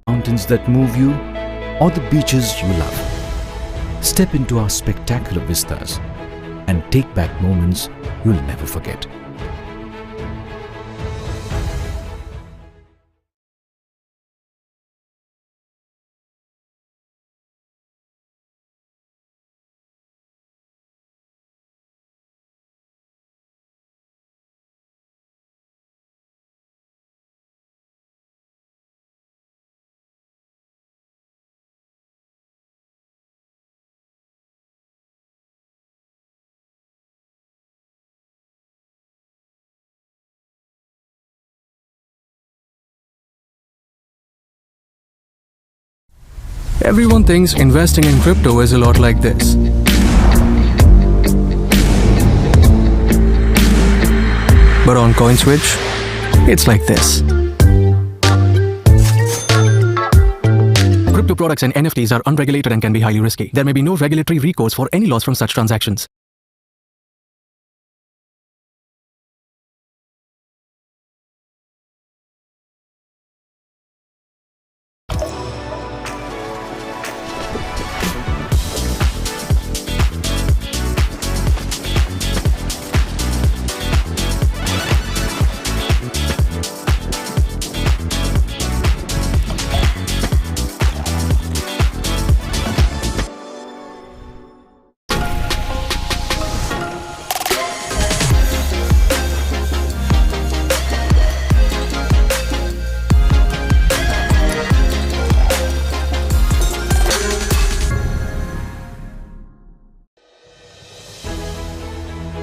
Mountains that move you, or the beaches you love. Step into our spectacular vistas and take back moments you'll never forget. Everyone thinks investing in crypto is a lot like this. But on CoinSwitch, it's like this. Crypto products and NFTs are unregulated and can be highly risky. There may be no regulatory recourse for any loss from such transactions.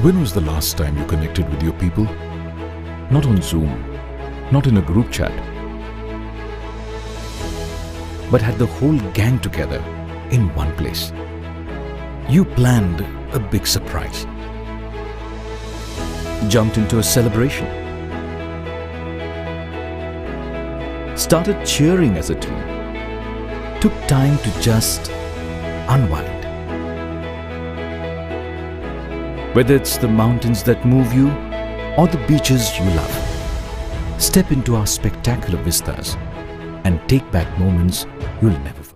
When was the last time you connected with your people? Not on Zoom, not in a group chat, but had the whole gang together in one place. You planned a big surprise, jumped into a celebration, started cheering as a team, took time to just unwind. Whether it's the mountains that move you or the beaches you love, step into our spectacular vistas and take back moments you'll never forget.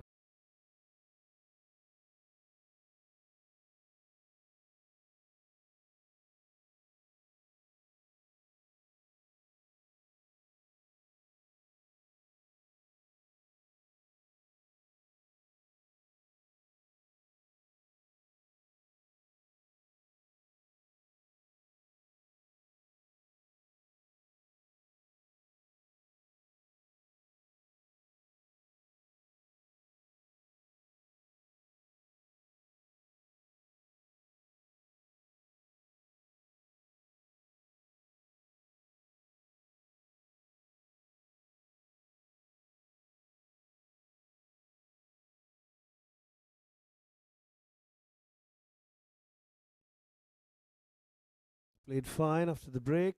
Played fine after the break.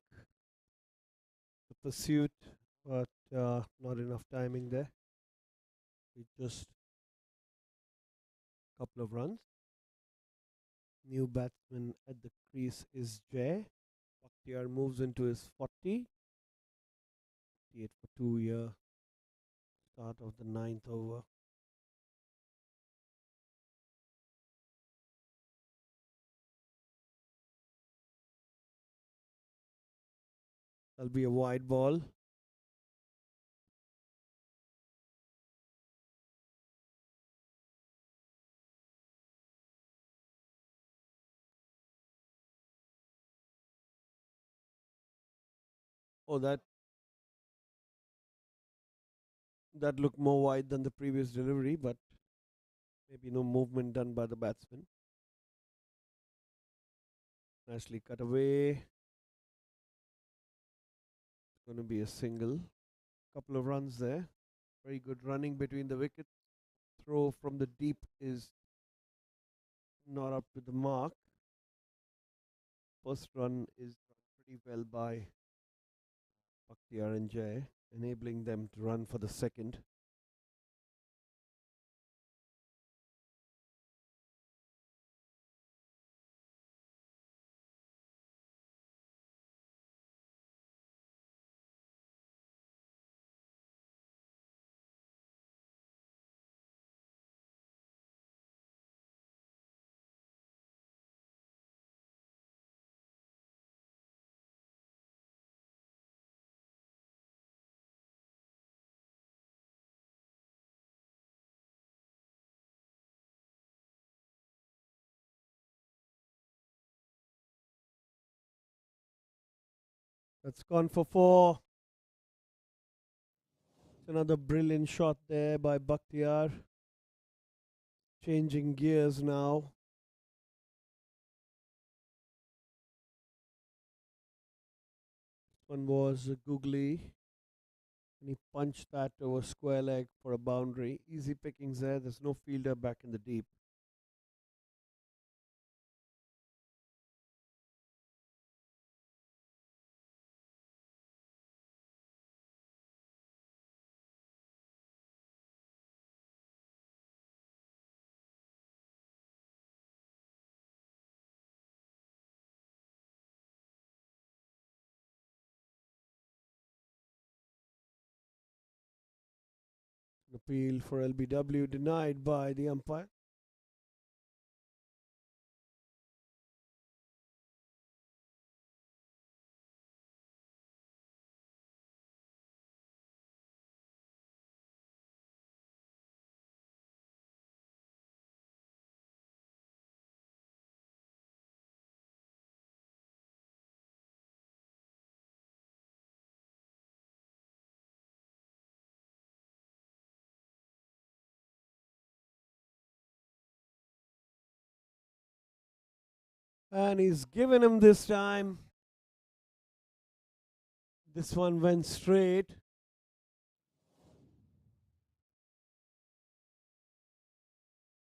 The pursuit, but not enough timing there. Just a couple of runs. New batsman at the crease is Jay. Bakhtiar moves into his 40. 48 for 2 year. Start of the ninth over. That'll be a wide ball. Oh, that looked more wide than the previous delivery, but maybe no movement done by the batsman. Nicely cut away. It's going to be a single. Couple of runs there. Very good running between the wickets. Throw from the deep is not up to the mark. First run is pretty well by Bakhtiar and Jay, enabling them to run for the second. That's gone for 4. Another brilliant shot there by Bakhtiar. Changing gears now. One was googly, and he punched that over square leg for a boundary. Easy pickings there. There's no fielder back in the deep. An appeal for LBW denied by the umpire. And he's given him this time. This one went straight.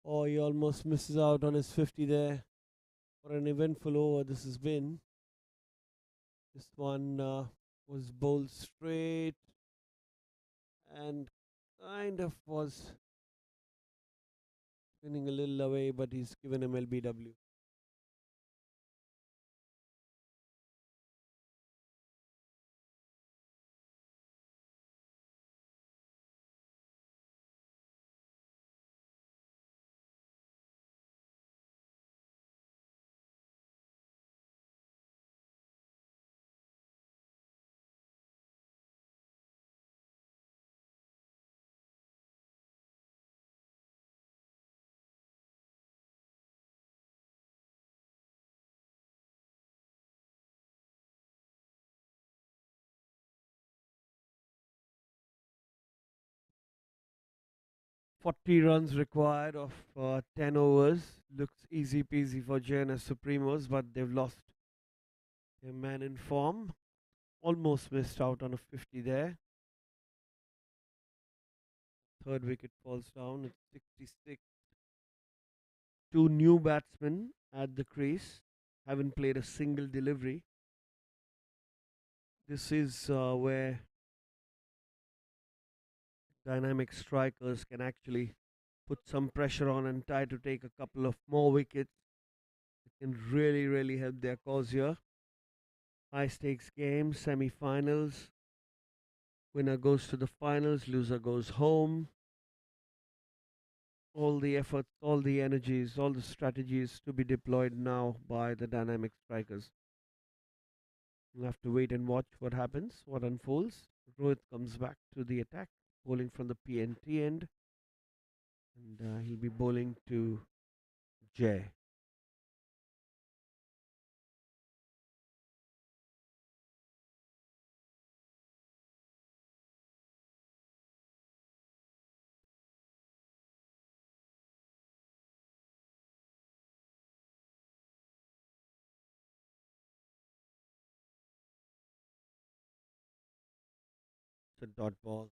Oh, he almost misses out on his 50 there. What an eventful over this has been. This one was bowled straight and kind of was spinning a little away, but he's given him LBW. Forty runs required of 10 overs. Looks easy peasy for Jns Supremos, but they've lost their man in form. Almost missed out on a 50 there. Third wicket falls down at 66. Two new batsmen at the crease. Haven't played a single delivery. This is where dynamic strikers can actually put some pressure on and try to take a couple of more wickets. It can really, really help their cause here. High stakes game, semi finals. Winner goes to the finals, loser goes home. All the efforts, all the energies, all the strategies to be deployed now by the dynamic strikers. We'll have to wait and watch what happens, what unfolds. Rohit comes back to the attack, bowling from the PNT end. And he'll be bowling to Jay. It's a dot ball.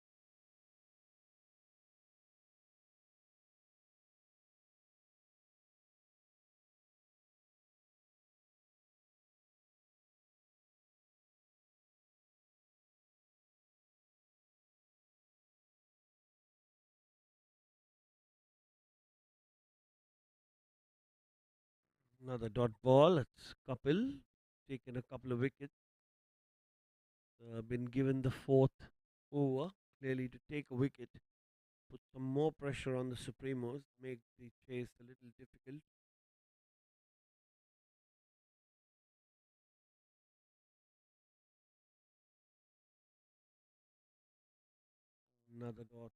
Another dot ball. It's Kapil taken a couple of wickets. Been given the fourth over, clearly to take a wicket, put some more pressure on the Supremos, make the chase a little difficult. Another dot.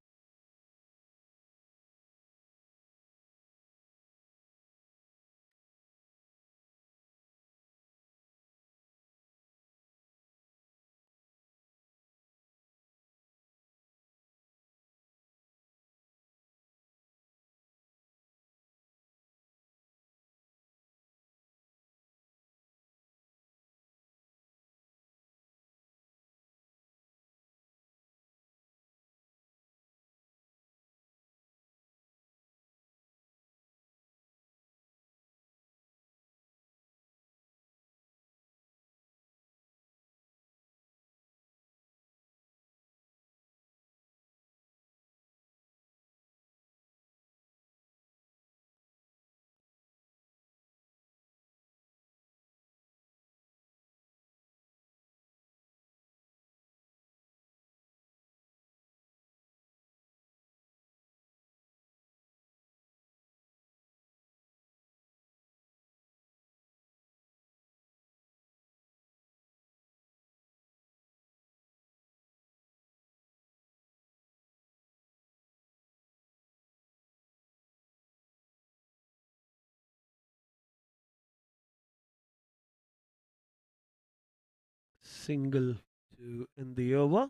Single to end the over.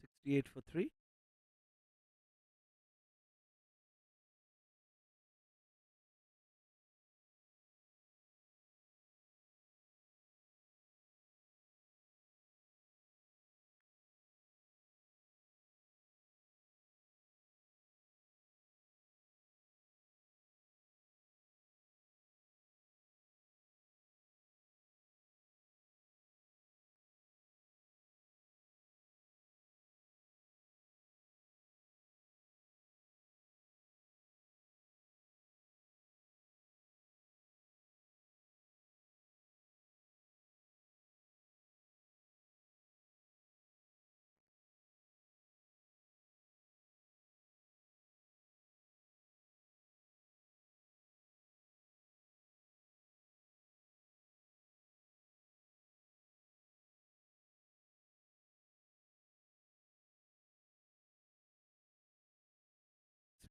68 for 3.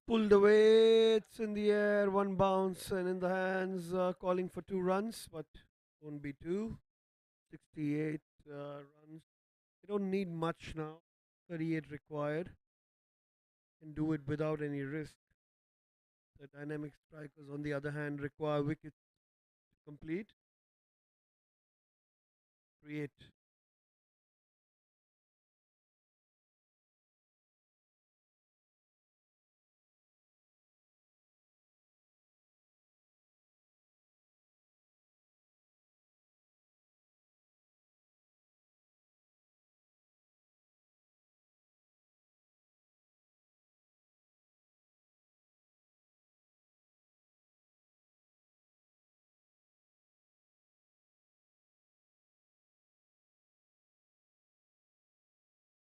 pulled away. It's in the air, one bounce, and in the hands, calling for 2 runs, but won't be two. 68 runs. You don't need much now. 38 required. Can do it without any risk. The dynamic strikers, on the other hand, require wickets to complete. Create.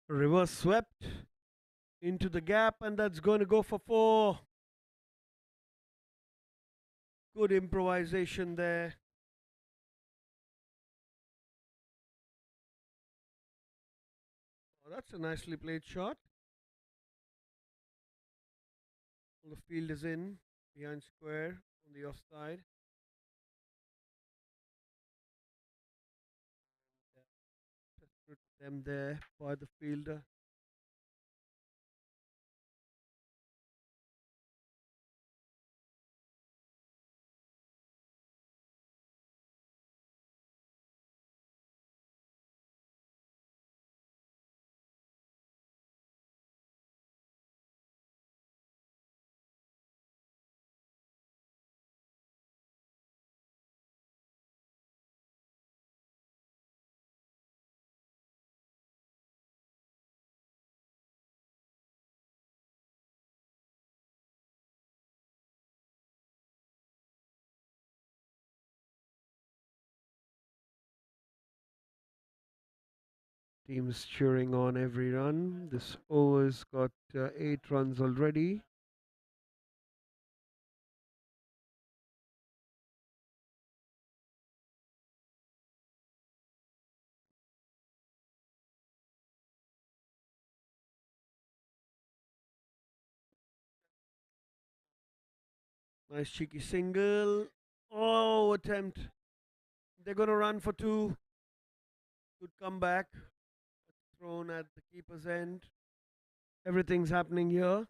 Reverse swept into the gap, and that's going to go for 4. Good improvisation there. Oh, that's a nicely played shot. The field is in behind square on the offside. Put them there by the fielder. Teams cheering on every run. This over's got 8 runs already. Nice cheeky single. Oh, attempt. They're going to run for 2. Good comeback. Thrown at the keeper's end. Everything's happening here.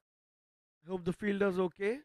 I hope the fielder's okay.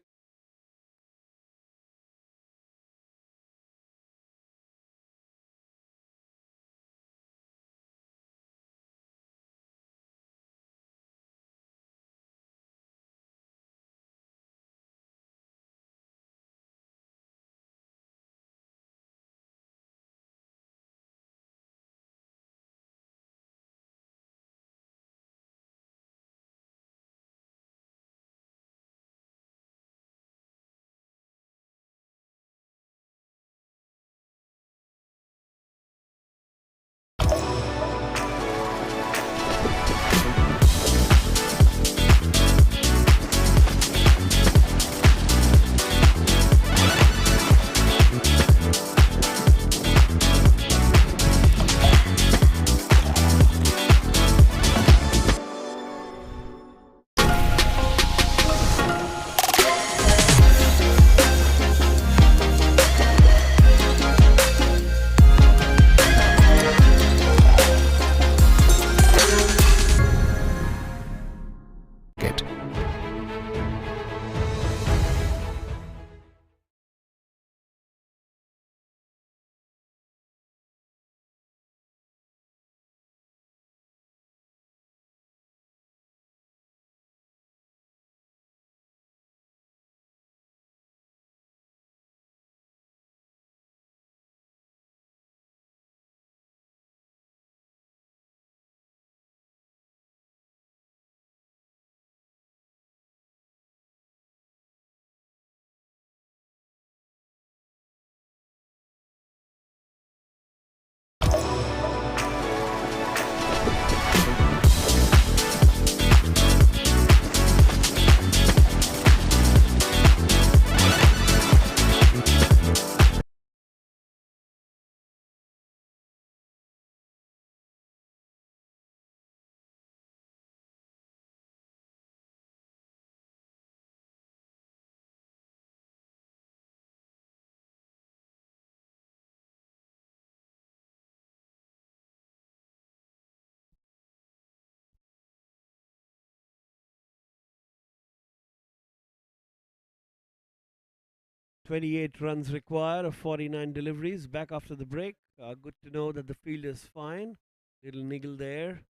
28 runs required of 49 deliveries. Back after the break. Good to know that the field is fine. Little niggle there,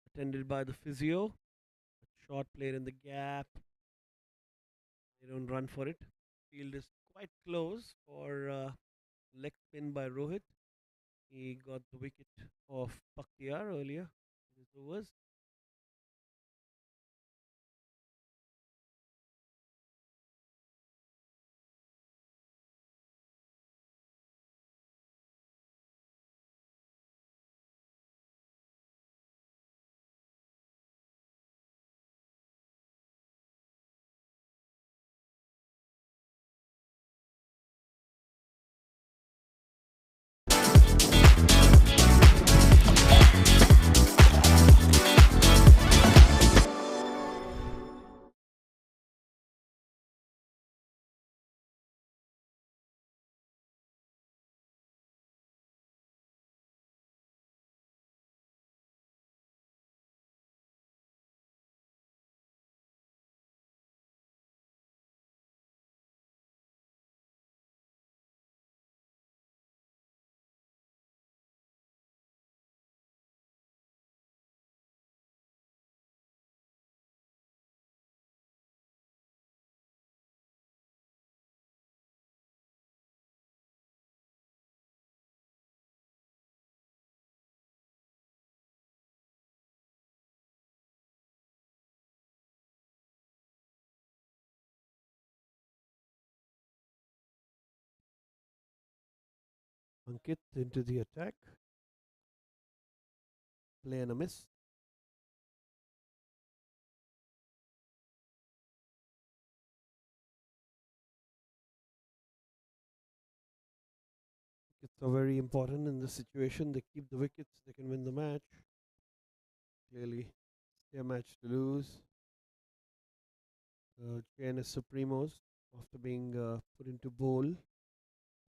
attended by the physio. Short played in the gap. They don't run for it. Field is quite close for leg spin by Rohit. He got the wicket of Bakhtiar earlier in his overs. Ankit into the attack. Play and a miss. Wickets are very important in this situation. They keep the wickets, they can win the match. Clearly, their match to lose. Jns Supremos, after being put into bowl,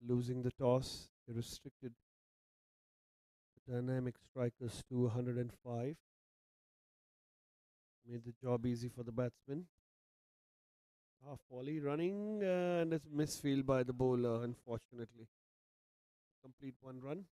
losing the toss, they restricted the dynamic strikers to 105. Made the job easy for the batsman. Half volley running and it's misfield by the bowler, unfortunately. Complete 1 run.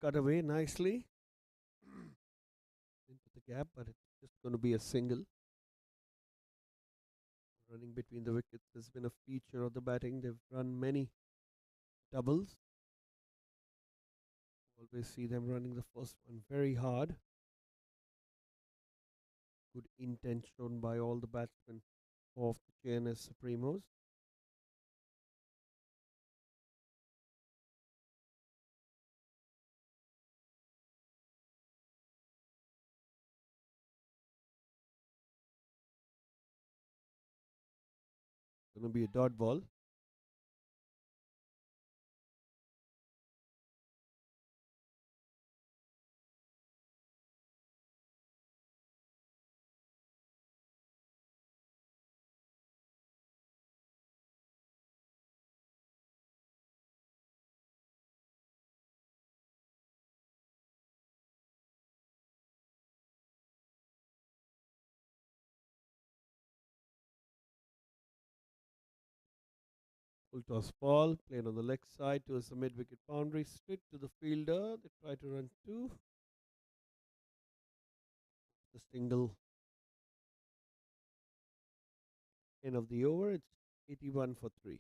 Cut away nicely into the gap, but it's just going to be a single. Running between the wickets has been a feature of the batting. They've run many doubles. Always see them running the first one very hard. Good intent shown by all the batsmen of the Jns Supremos. Going to be a dot ball. Full toss ball, played on the leg side towards the mid wicket boundary, straight to the fielder. They try to run two. The single end of the over. It's 81 for 3.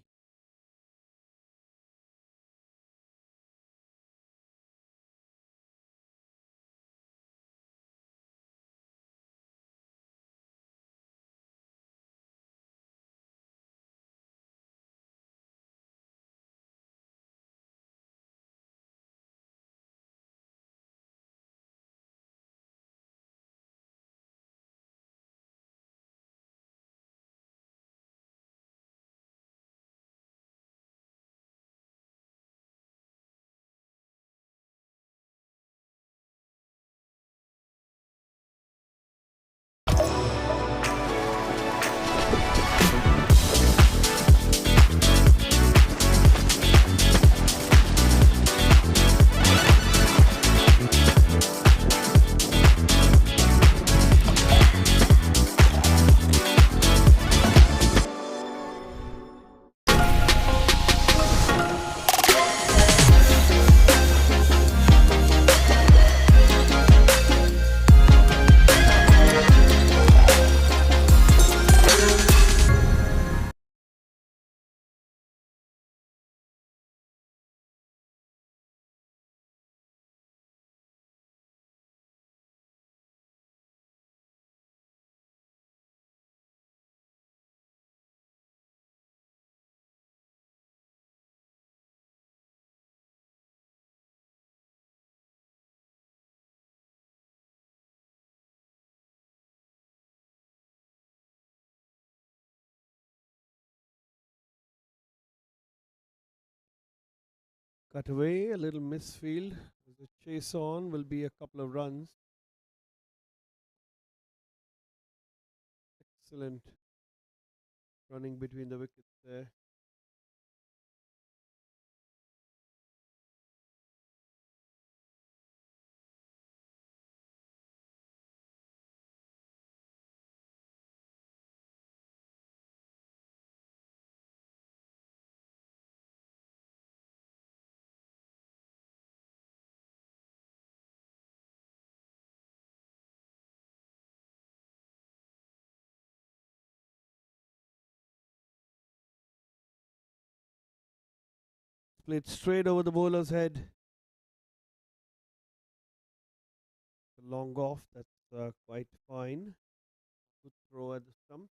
Cut away, a little misfield. The chase on will be a couple of runs. Excellent running between the wickets there. Played straight over the bowler's head. Long off, that's quite fine. Good throw at the stump.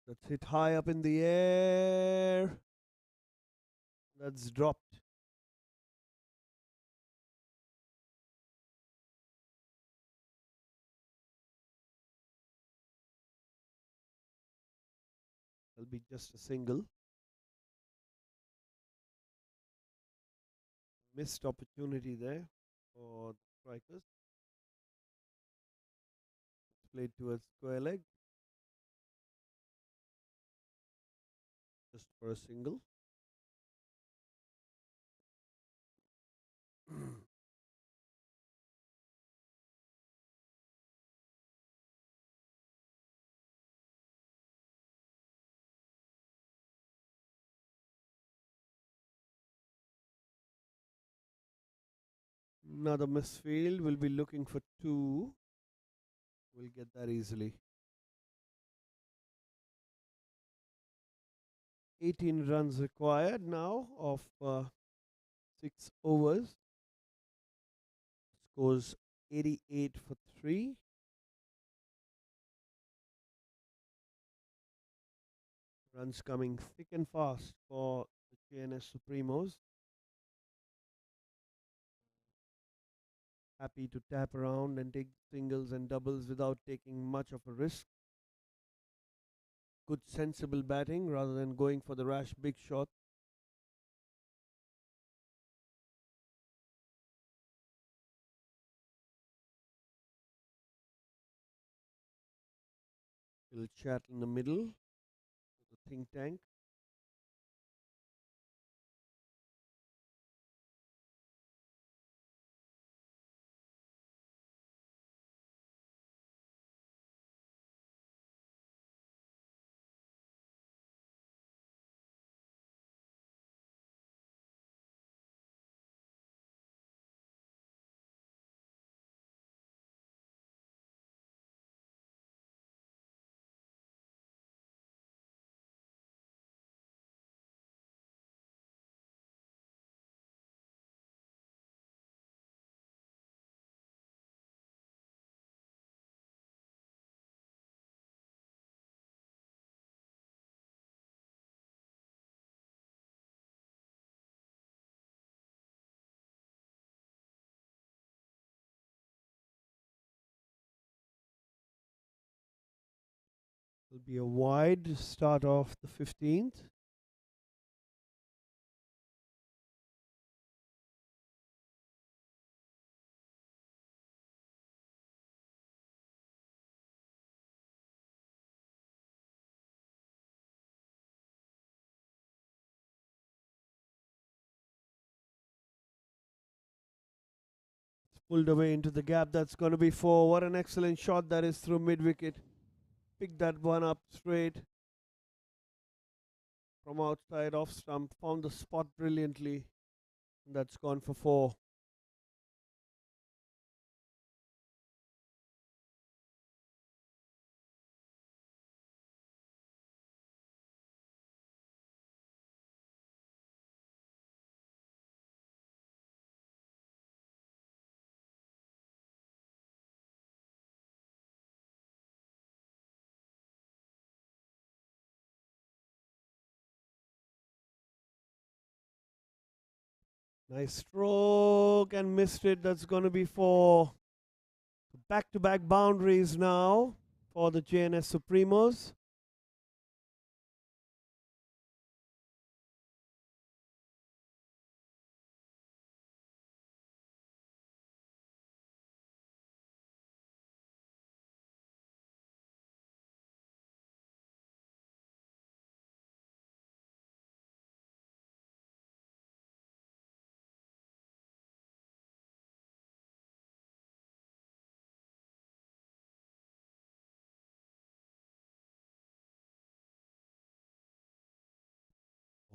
That's hit high up in the air. That's dropped. That'll be just a single. Missed opportunity there for the strikers. Played towards square leg. Just for a single. Another misfield. We'll be looking for two. We'll get that easily. 18 runs required now of 6 overs. Scores 88 for 3. Runs coming thick and fast for the Jns Supremos. Happy to tap around and take singles and doubles without taking much of a risk. Good sensible batting rather than going for the rash big shot. Little chat in the middle. The think tank. Will be a wide start off the 15th. Pulled away into the gap. That's going to be 4. What an excellent shot that is through mid wicket. Picked that one up straight from outside off stump. Found the spot brilliantly. That's gone for 4. Nice stroke and missed it. That's going to be for back-to-back boundaries now for the Jns Supremos.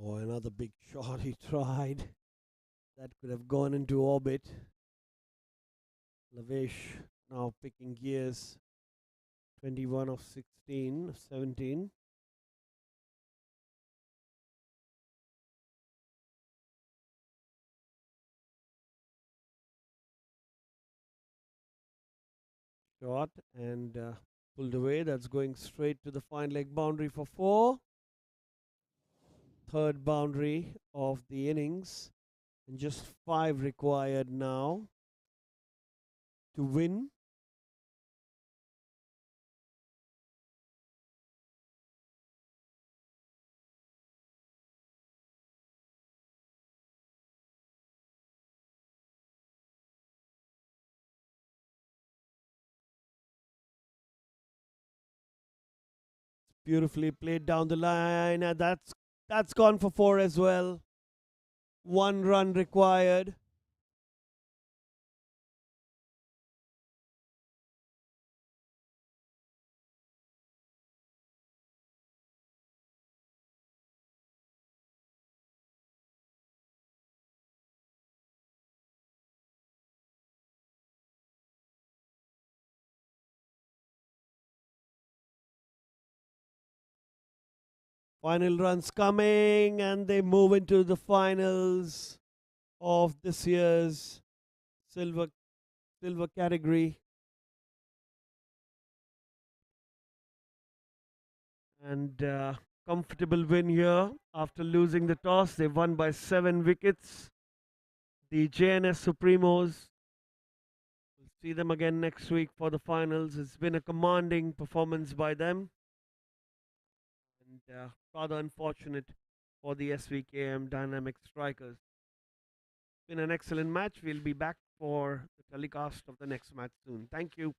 Oh, another big shot he tried. That could have gone into orbit. Lavesh now picking gears. 21 of 16, of 17. Shot and pulled away. That's going straight to the fine leg boundary for 4. Third boundary of the innings. And just 5 required now to win. Beautifully played down the line, and that's gone for 4 as well. 1 run required. Final runs coming, and they move into the finals of this year's silver category. And comfortable win here after losing the toss. They won by 7 wickets. The Jns Supremos. We'll see them again next week for the finals. It's been a commanding performance by them. And rather unfortunate for the SVKM Dynamic Strikers. It's been an excellent match. We'll be back for the telecast of the next match soon. Thank you.